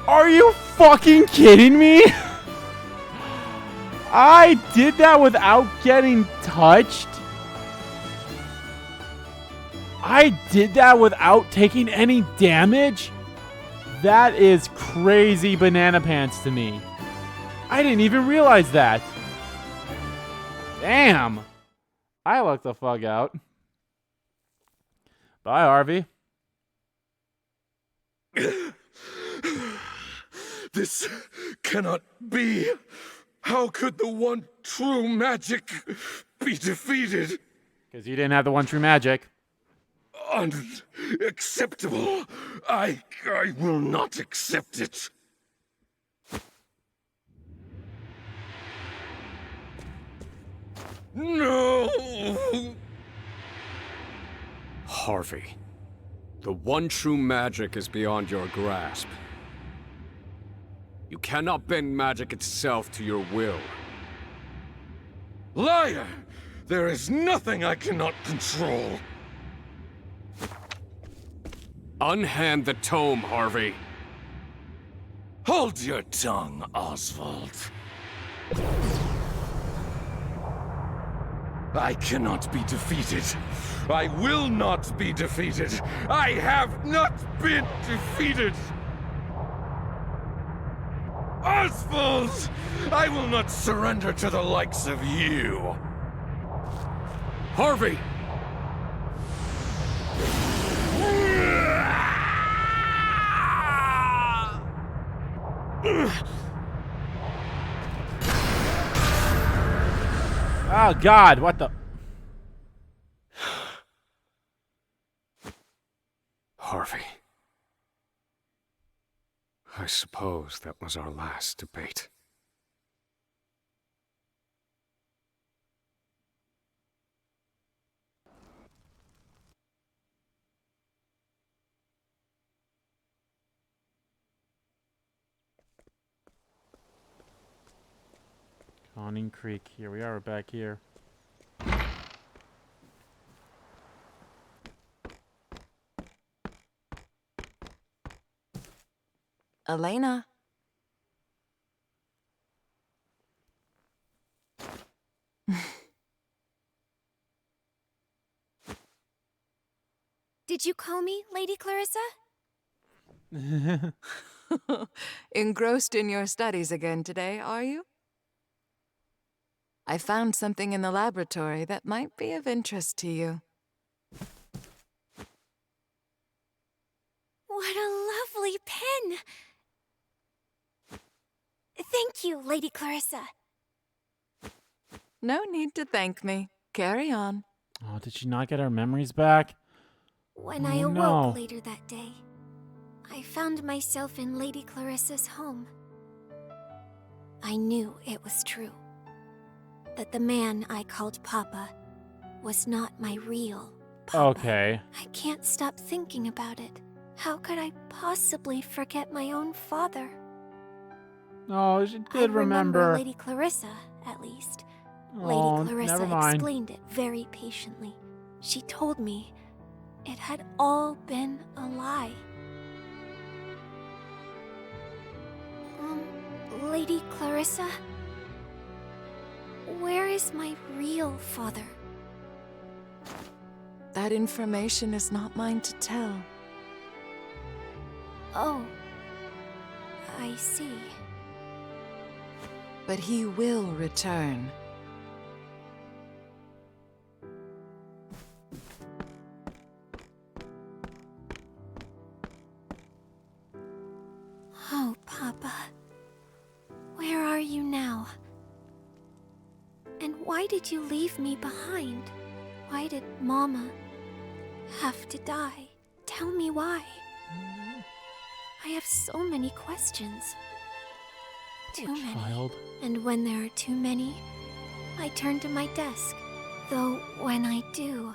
Are you fucking kidding me? I did that without getting touched. I did that without taking any damage? That is crazy banana pants to me. I didn't even realize that. Damn. I lucked the fuck out. Bye, Harvey. This cannot be. How could the one true magic be defeated? Because you didn't have the one true magic. Unacceptable. I will not accept it. No! Harvey, the one true magic is beyond your grasp. You cannot bend magic itself to your will. Liar! There is nothing I cannot control. Unhand the tome, Harvey. Hold your tongue, Oswald. I cannot be defeated. I will not be defeated. I have not been defeated. Oswald! I will not surrender to the likes of you. Harvey! Oh God, what the? Harvey. I suppose that was our last debate. Conning Creek. Here we are. We're back here. Elena. Did you call me, Lady Clarissa? Engrossed in your studies again today, are you? I found something in the laboratory that might be of interest to you. What a lovely pen! Thank you, Lady Clarissa. No need to thank me. Carry on. Oh, did she not get her memories back? When Oh, I awoke no. later that day, I found myself in Lady Clarissa's home. I knew it was true. That the man I called Papa was not my real Papa. Okay. I can't stop thinking about it. How could I possibly forget my own father? Oh, she did I remember. Lady Clarissa, at least. Oh, Lady Clarissa never mind. explained it very patiently. She told me it had all been a lie. Lady Clarissa? Where is my real father? That information is not mine to tell. Oh, I see. But he will return. Oh, Papa. Where are you now? And why did you leave me behind? Why did Mama have to die? Tell me why. I have so many questions. Too many. Child. And when there are too many, I turn to my desk. Though when I do...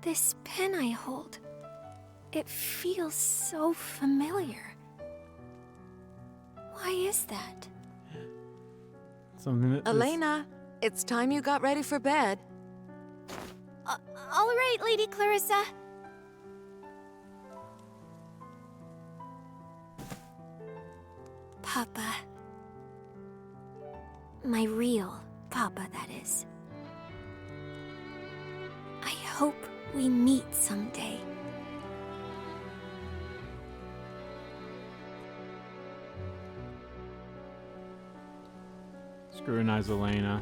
This pen I hold, it feels so familiar. Why is that? Something that Elena, it's time you got ready for bed. All right, Lady Clarissa. Papa. My real Papa, that is. I hope we meet someday. Scrutinize Elena.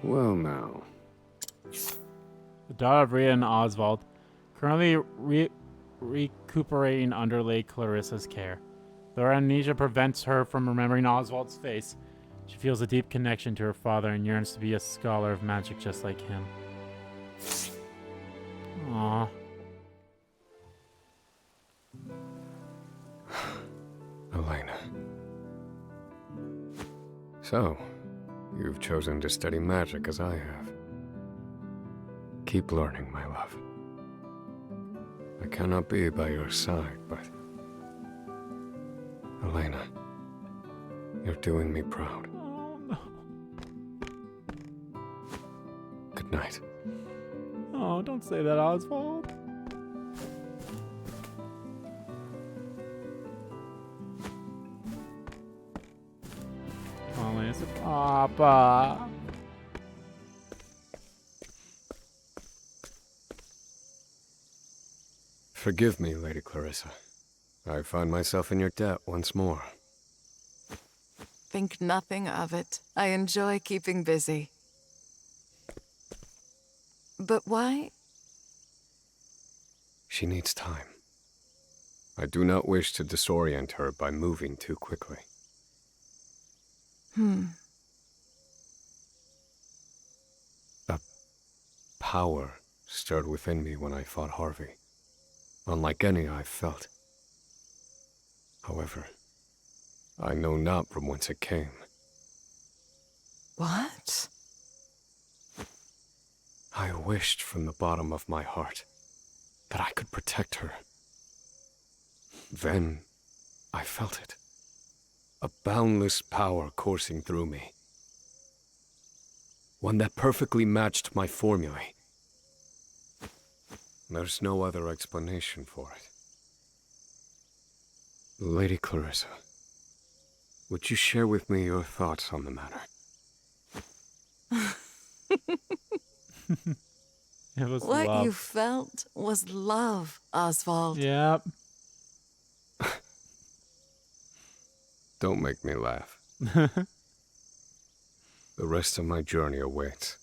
Well, now. The daughter of Rita and Oswald, currently recuperating under Lady Clarissa's care. Though her amnesia prevents her from remembering Oswald's face, she feels a deep connection to her father and yearns to be a scholar of magic just like him. Aww. Elena. So, you've chosen to study magic as I have. Keep learning, my love. I cannot be by your side, but... Elena, you're doing me proud. Oh, no. Good night. Oh, don't say that, Oswald. Come on, Lance. Papa. Forgive me, Lady Clarissa. I find myself in your debt once more. Think nothing of it. I enjoy keeping busy. But why? She needs time. I do not wish to disorient her by moving too quickly. A power stirred within me when I fought Harvey, unlike any I've felt. However, I know not from whence it came. What? I wished from the bottom of my heart that I could protect her. Then I felt it. A boundless power coursing through me. One that perfectly matched my formulae. There's no other explanation for it. Lady Clarissa, would you share with me your thoughts on the matter? It was What love. you felt was love, Oswald. Yep. Don't make me laugh. The rest of my journey awaits.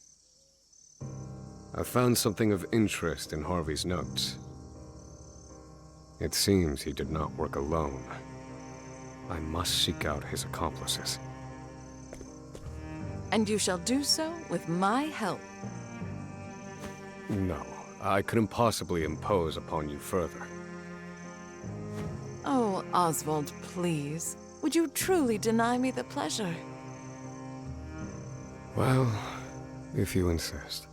I found something of interest in Harvey's notes. It seems he did not work alone. I must seek out his accomplices. And you shall do so with my help. No, I couldn't possibly impose upon you further. Oh, Oswald, please. Would you truly deny me the pleasure? Well, if you insist.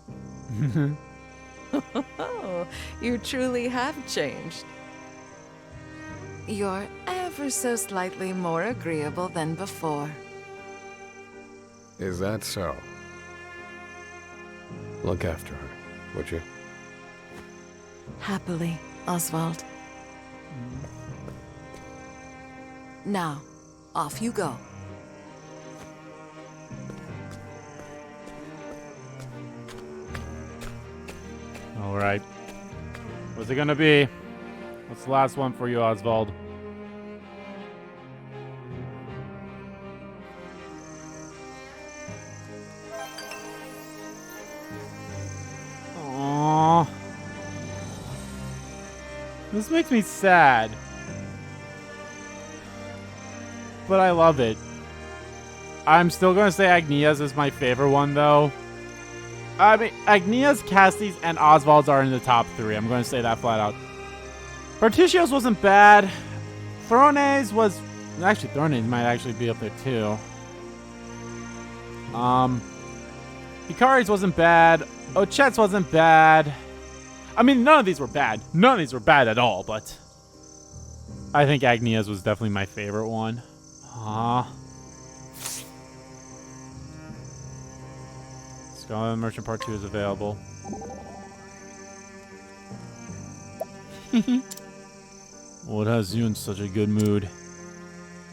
Oh, you truly have changed. You're ever so slightly more agreeable than before. Is that so? Look after her, would you? Happily, Oswald. Now, off you go. All right. What's it gonna be? What's the last one for you, Oswald? Aww. This makes me sad. But I love it. I'm still gonna say Agnias is my favorite one, though. I mean, Agnias, Cassie's, and Oswald's are in the top 3. I'm going to say that flat out. Berticio's wasn't bad. Throne's was... Actually, Throne's might actually be up there, too. Hikari's wasn't bad. Ochet's wasn't bad. I mean, none of these were bad. None of these were bad at all, but... I think Agnias was definitely my favorite one. Scarlet Merchant Part 2 is available. What has you in such a good mood?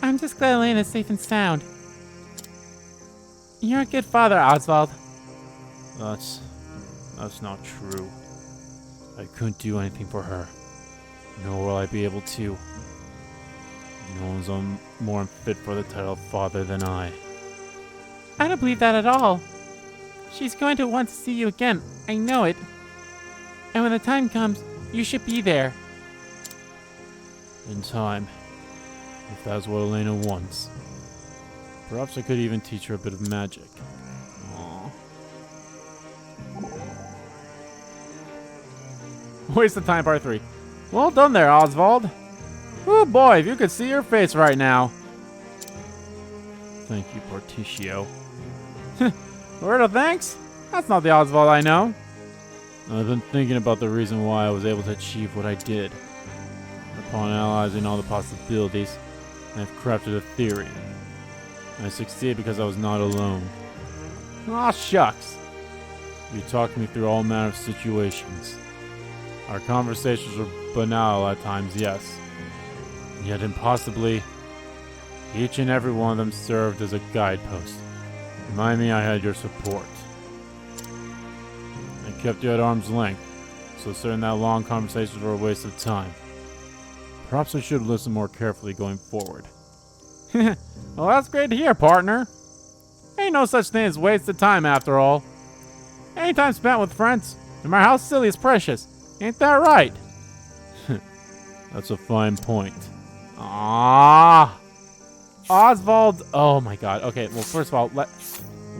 I'm just glad Elena's safe and sound. You're a good father, Oswald. That's not true. I couldn't do anything for her. Nor will I be able to. No one's more unfit for the title of father than I. I don't believe that at all. She's going to want to see you again. I know it. And when the time comes, you should be there. In time. If that's what Elena wants. Perhaps I could even teach her a bit of magic. Aww. Waste of time, part 3. Well done there, Oswald. Oh boy, if you could see your face right now. Thank you, Porticio. Word of thanks? That's not the Oswald I know. I've been thinking about the reason why I was able to achieve what I did. Upon analyzing all the possibilities, I've crafted a theory. I succeeded because I was not alone. Aw, shucks. You talked me through all manner of situations. Our conversations were banal at times, yes. Yet impossibly, each and every one of them served as a guidepost. Remind me I had your support. I kept you at arm's length, so certain that long conversations were a waste of time. Perhaps I should listen more carefully going forward. Well, that's great to hear, partner. Ain't no such thing as waste of time, after all. Any time spent with friends, no matter how silly, is precious. Ain't that right? That's a fine point. Ah, Oswald. Oh my God. Okay, well, first of all,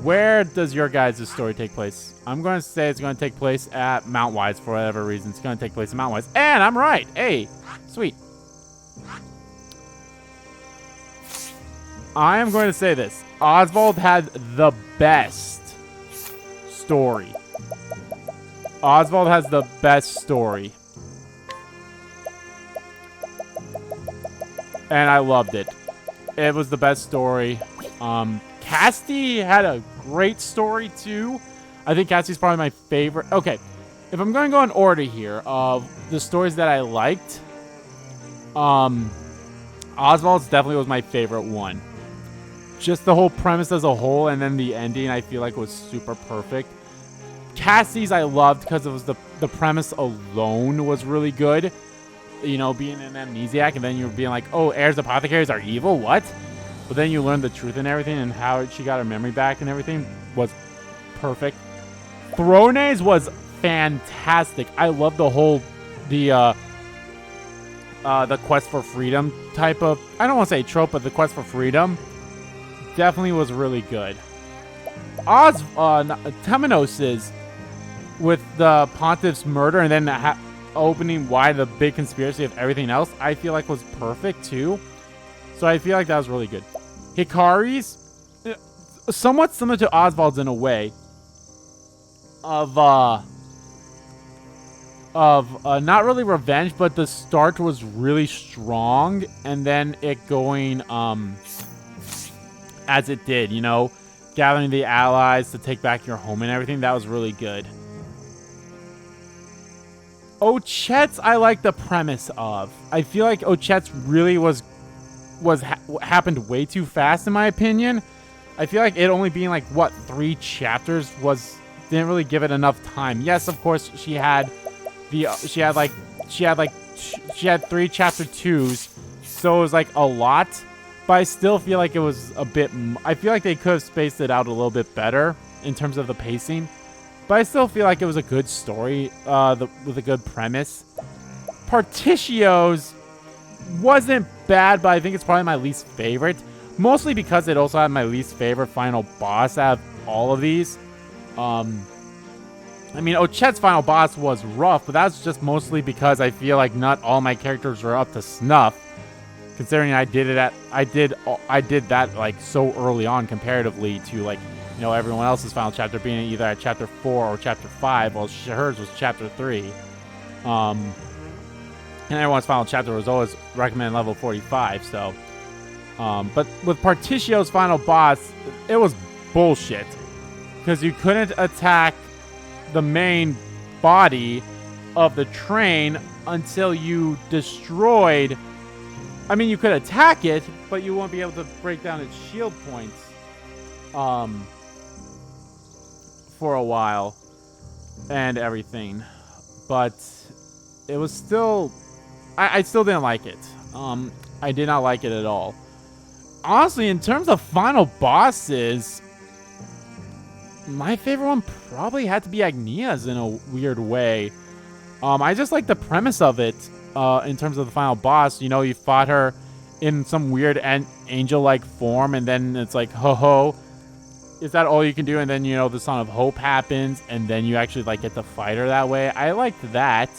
where does your guys' story take place? I'm going to say it's going to take place at Mount Wise for whatever reason. It's going to take place at Mount Wise. And I'm right. Hey, sweet. I am going to say this. Oswald had the best story. Oswald has the best story. And I loved it. It was the best story. Casty had a great story too. I think Casty's probably my favorite. Okay, if I'm going to go in order here of the stories that I liked, Oswald's definitely was my favorite one. Just the whole premise as a whole, and then the ending I feel like was super perfect. Casty's I loved because it was the premise alone was really good. You know, being an amnesiac, and then you're being like, oh, heirs apothecaries are evil? What? But then you learn the truth and everything, and how she got her memory back and everything was perfect. Thrones was fantastic. I love the whole, the quest for freedom type of, I don't want to say trope, but the quest for freedom definitely was really good. Temenos's with the Pontiff's murder and then opening wide the big conspiracy of everything else, I feel like was perfect too. So I feel like that was really good. Hikari's somewhat similar to Oswald's in a way of not really revenge, but the start was really strong and then it going as it did, you know, gathering the allies to take back your home and everything. That was really good. Ochet's I like the premise of. I feel like Ochet's really happened way too fast in my opinion. I feel like it only being like what 3 chapters didn't really give it enough time. Yes, of course she had 3 chapter 2s, so it was like a lot. But I still feel like it was a bit. I feel like they could have spaced it out a little bit better in terms of the pacing. But I still feel like it was a good story with a good premise. Partitio's wasn't bad, but I think it's probably my least favorite. Mostly because it also had my least favorite final boss out of all of these. I mean, Ochet's final boss was rough, but that's just mostly because I feel like not all my characters were up to snuff. Considering I did that like so early on comparatively to like, you know, everyone else's final chapter being either at chapter 4 or chapter 5, while hers was chapter 3. And everyone's final chapter was always recommended level 45, so. But with Partitio's final boss, it was bullshit. Because you couldn't attack the main body of the train until you destroyed. I mean, you could attack it, but you won't be able to break down its shield points. For a while and everything, but it was still I still didn't like it. I did not like it at all. Honestly, in terms of final bosses, my favorite one probably had to be Agnia's in a weird way. I just like the premise of it in terms of the final boss. You know, you fought her in some weird angel-like form, and then it's like, ho-ho, is that all you can do? And then, you know, the Song of Hope happens, and then you actually, like, get to fight her that way. I liked that.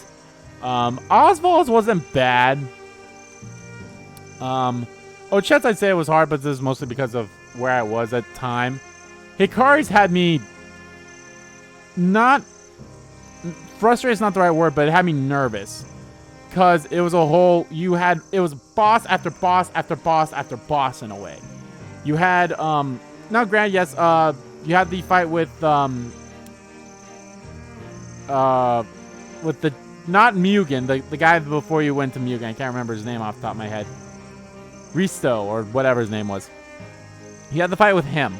Oswald's wasn't bad. Ochet's, I'd say it was hard, but this is mostly because of where I was at the time. Hikari's had me not... Frustrated is not the right word, but it had me nervous. Because it was a whole... It was boss after boss after boss after boss in a way. You had, now, granted, yes, you had the fight with the, not Mugen, the guy before you went to Mugen. I can't remember his name off the top of my head. Risto, or whatever his name was. You had the fight with him.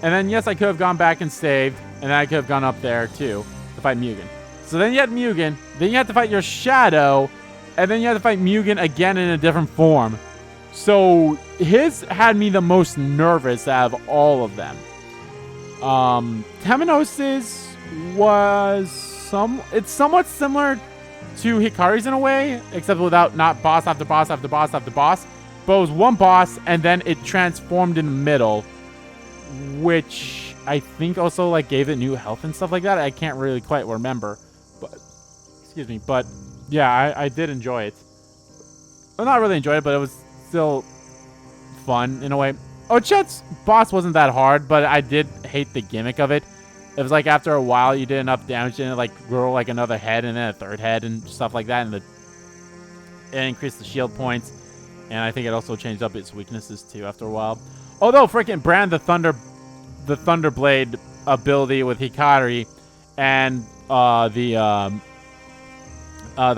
And then, yes, I could have gone back and saved, and then I could have gone up there, too, to fight Mugen. So then you had Mugen. Then you had to fight your shadow. And then you had to fight Mugen again in a different form. So his had me the most nervous out of all of them. Temenos's was it's somewhat similar to Hikari's in a way, except without not boss after boss after boss after boss. But it was one boss, and then it transformed in the middle, which I think also like gave it new health and stuff like that. I can't really quite remember, but excuse me. But yeah, I did enjoy it. Well, not really enjoy it, but it was still fun in a way. Ochet's boss wasn't that hard, but I did hate the gimmick of it. It was like after a while you did enough damage and it like grow like another head and then a third head and stuff like that, and it increased the shield points. And I think it also changed up its weaknesses too after a while. Although freaking Brand the Thunderblade ability with Hikari and the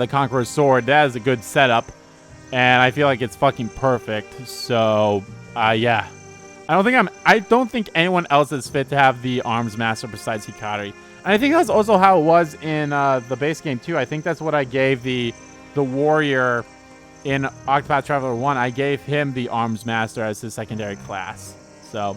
Conqueror's Sword, that is a good setup. And I feel like it's fucking perfect. So, yeah. I don't think anyone else is fit to have the Arms Master besides Hikari. And I think that's also how it was in the base game too. I think that's what I gave the warrior in Octopath Traveler 1. I gave him the Arms Master as his secondary class. So,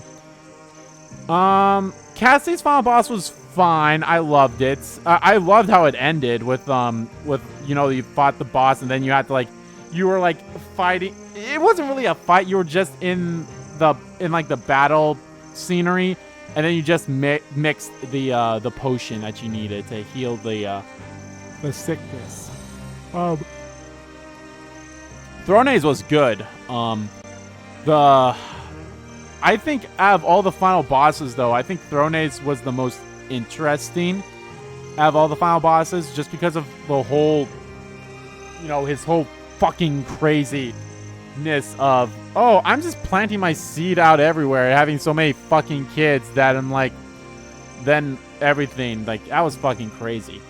Cassie's final boss was fine. I loved it. I loved how it ended with you know, you fought the boss and then you had to you were like fighting. It wasn't really a fight. You were just in like the battle scenery, and then you just mixed the potion that you needed to heal the sickness. Thrones was good. I think out of all the final bosses, though, I think Thrones was the most interesting out of all the final bosses, just because of the whole, you know, his whole fucking craziness of, oh, I'm just planting my seed out everywhere, having so many fucking kids that I'm like, then everything, like, that was fucking crazy.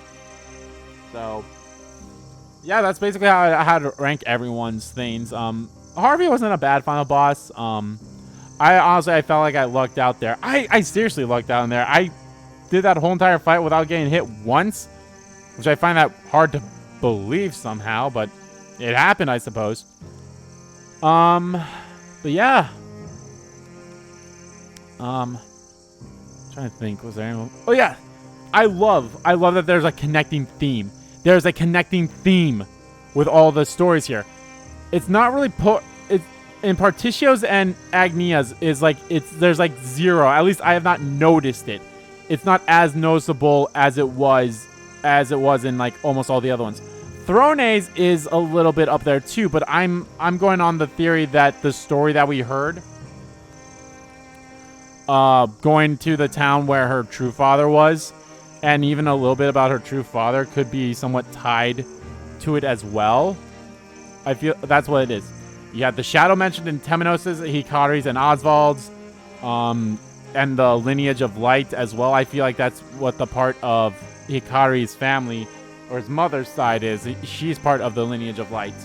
So, yeah, that's basically how I had to rank everyone's things. Harvey wasn't a bad final boss. I felt like I lucked out there. I seriously lucked out in there. I did that whole entire fight without getting hit once, which I find that hard to believe somehow, but it happened, I suppose. But yeah. Trying to think, was there anyone? Oh yeah. I love that there's a connecting theme. There's a connecting theme with all the stories here. It's not really it's in Partitio's and Agnia's is like there's like zero. At least I have not noticed it. It's not as noticeable as it was in like almost all the other ones. Thrones is a little bit up there too, but I'm going on the theory that the story that we heard, going to the town where her true father was, and even a little bit about her true father could be somewhat tied to it as well. I feel that's what it is. You had the shadow mentioned in Temenos's, Hikari's, and Oswald's, and the lineage of light as well. I feel like that's what the part of Hikari's family or his mother's side is. She's part of the lineage of light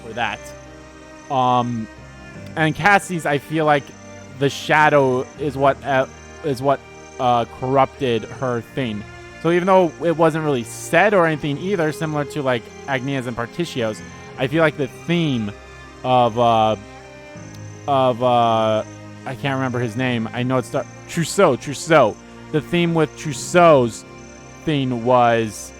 for that. And Cassie's, I feel like the shadow is what corrupted her thing. So even though it wasn't really said or anything either, similar to like Agnia's and Partitio's, I feel like the theme of I can't remember his name. I know it's Trousseau. The theme with Trousseau's thing was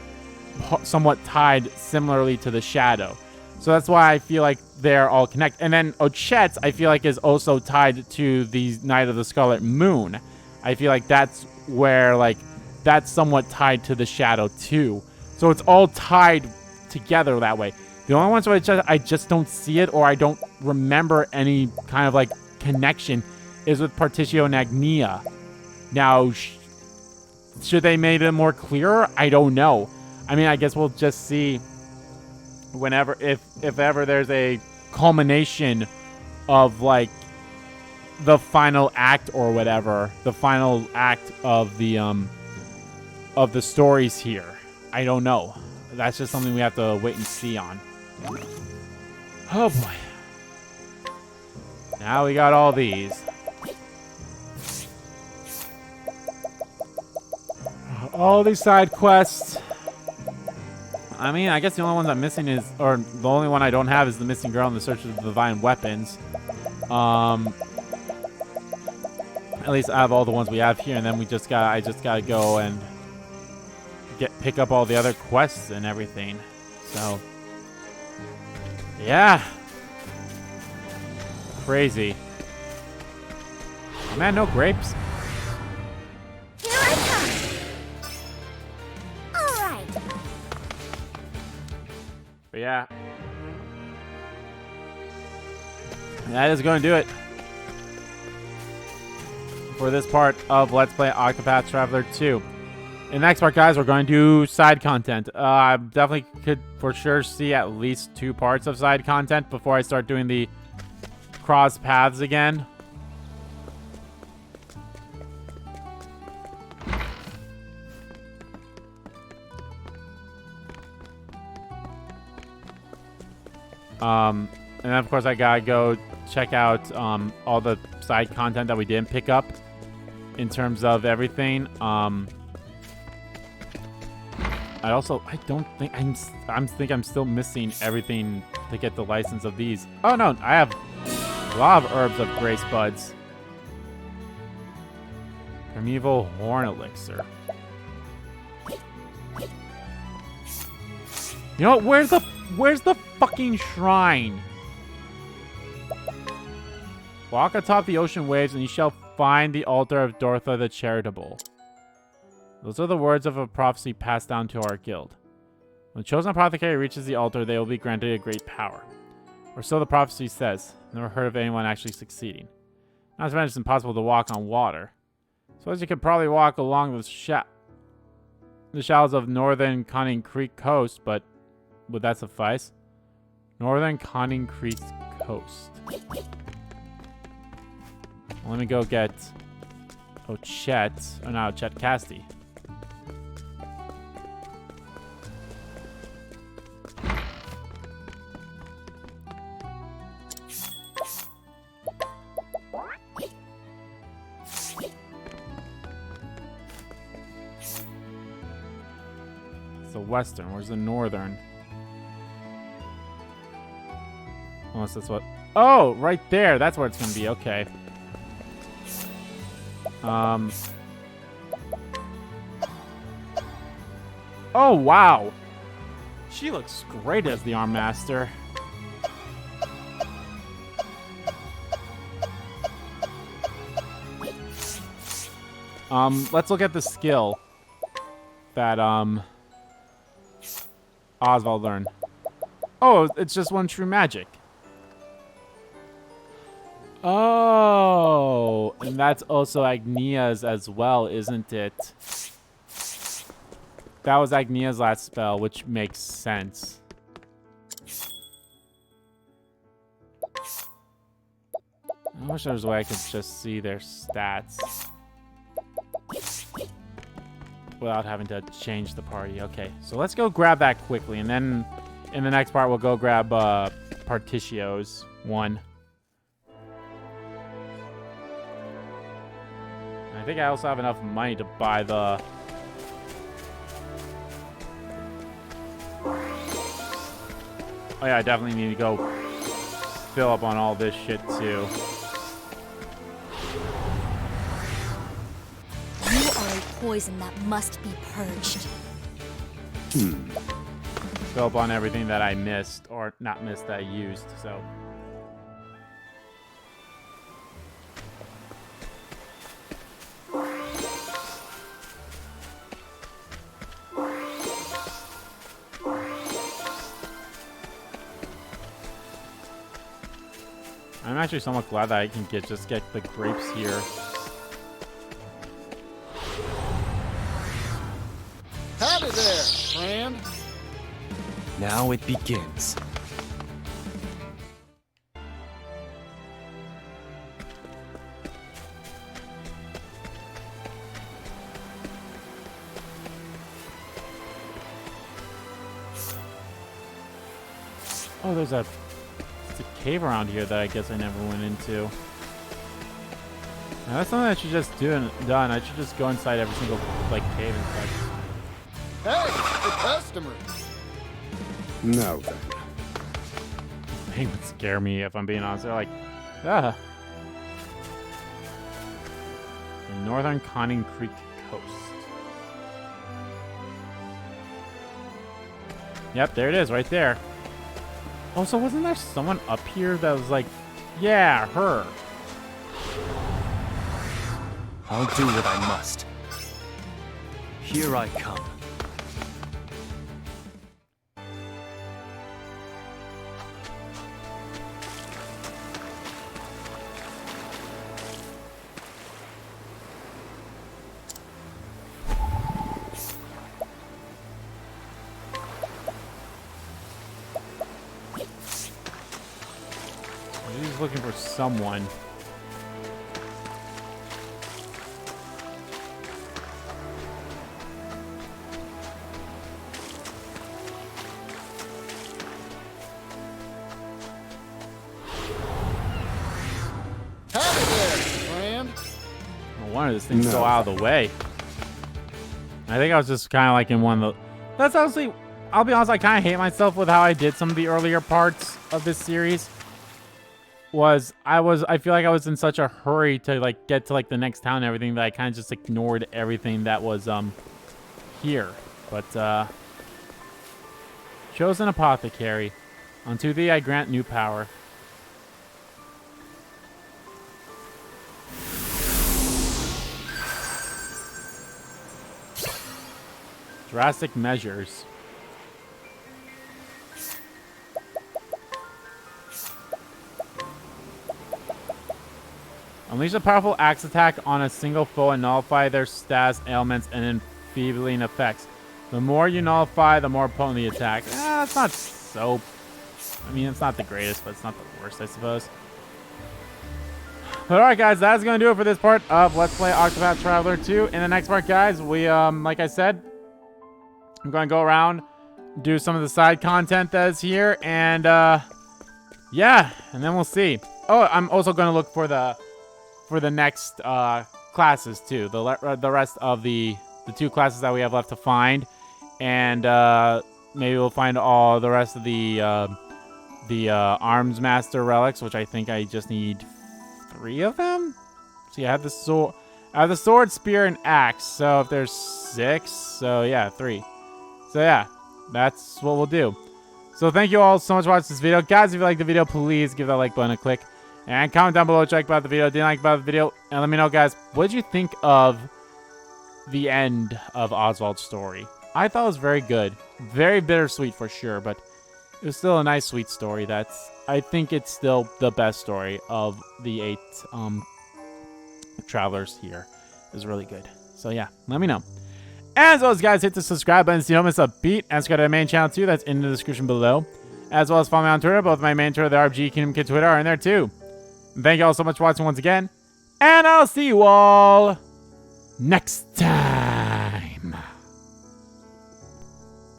somewhat tied similarly to the shadow. So that's why I feel like they're all connected. And then Ochet's, I feel like, is also tied to the Night of the Scarlet Moon. I feel like that's where, like, that's somewhat tied to the shadow too. So it's all tied together that way. The only ones where I just don't see it, or I don't remember any kind of like connection, is with Partitio and Agnia. Now, should they make it more clearer? I don't know. I mean, I guess we'll just see whenever, if ever there's a culmination of like the final act or whatever, the final act of the stories here. I don't know. That's just something we have to wait and see on. Oh boy. Now we got all these. all these side quests. I mean, I guess the only ones I'm missing is, or the only one I don't have is the missing girl in the search of the divine weapons. At least I have all the ones we have here, and then I just gotta go and pick up all the other quests and everything. So, yeah. Crazy. Oh, man, no grapes. Here I come! Alright. But yeah. That is going to do it for this part of Let's Play Octopath Traveler 2. In the next part, guys, we're going to do side content. I definitely could for sure see at least 2 parts of side content before I start doing the cross paths again. And then, of course, I gotta go check out all the side content that we didn't pick up in terms of everything. I don't think I'm still missing everything to get the license of these. Oh no, I have a lot of herbs of grace buds. Primeval horn elixir. You know what? Where's the fucking shrine? Walk atop the ocean waves and you shall find the altar of Dortha the Charitable. Those are the words of a prophecy passed down to our guild. When the chosen apothecary reaches the altar, they will be granted a great power. Or so the prophecy says. Never heard of anyone actually succeeding. Not to mention it's impossible to walk on water. So as you could probably walk along the shallows of northern Conning Creek coast, but would that suffice? Northern Conning Creek coast. Let me go get Chet Casty. It's the western. Where's the northern? Unless that's what... Oh, right there. That's where it's going to be. Okay. Oh, wow. She looks great as the Arm Master. Let's look at the skill that, Oswald learned. Oh, it's just one true magic. Oh, and that's also Agnia's as well, isn't it? That was Agnia's last spell, which makes sense. I wish there was a way I could just see their stats without having to change the party. Okay, so let's go grab that quickly, and then in the next part we'll go grab Particio's one. I think I also have enough money to buy the... Oh yeah, I definitely need to go fill up on all this shit too. You are a poison that must be purged. Fill up on everything that I missed, or not missed, that I used, so... I'm actually somewhat glad that I can just get the grapes here. Howdy there, friend. Now it begins. Oh, there's a cave around here that I guess I never went into. Now, that's something I should just done. I should just go inside every single like cave and such. Hey, the customer. Now then. They would scare me if I'm being honest. They're like, ah. The northern Conning Creek coast. Yep, there it is, right there. Oh, so wasn't there someone up here that was like, yeah, her? I'll do what I must. Here I come. He's looking for someone. Howdy there, friend. I wanted this thing to go out of the way. I think I was just kind of like in one of the... That's honestly... I'll be honest, I kind of hate myself with how I did some of the earlier parts of this series. I feel like I was in such a hurry to like get to like the next town and everything that I kind of just ignored everything that was here. But chosen apothecary. Unto thee I grant new power. Drastic measures. Unleash a powerful axe attack on a single foe and nullify their stats, ailments, and enfeebling effects. The more you nullify, the more potent the attack. That's not so... I mean, it's not the greatest, but it's not the worst, I suppose. But alright, guys, that's going to do it for this part of Let's Play Octopath Traveler 2. In the next part, guys, we, like I said, I'm going to go around, do some of the side content that is here, and, yeah, and then we'll see. Oh, I'm also going to look for the next classes too, the rest of the 2 classes that we have left to find, and maybe we'll find all the rest of the Arms Master relics, which I think I just need 3 of them. See, I have the sword, spear, and axe. So if there's 6, so yeah, 3. So yeah, that's what we'll do. So thank you all so much for watching this video, guys. If you liked the video, please give that like button a click. And comment down below what you like about the video, didn't like about the video, and let me know, guys, what did you think of the end of Oswald's story? I thought it was very good. Very bittersweet for sure, but it was still a nice, sweet story. I think it's still the best story of the 8 travelers here. It was really good. So yeah, let me know. As always, guys, hit the subscribe button so you don't miss a beat, and subscribe to the main channel too. That's in the description below. As well as follow me on Twitter. Both my main Twitter, the RBG Kingdom Kid Twitter, are in there too. Thank you all so much for watching once again, and I'll see you all next time.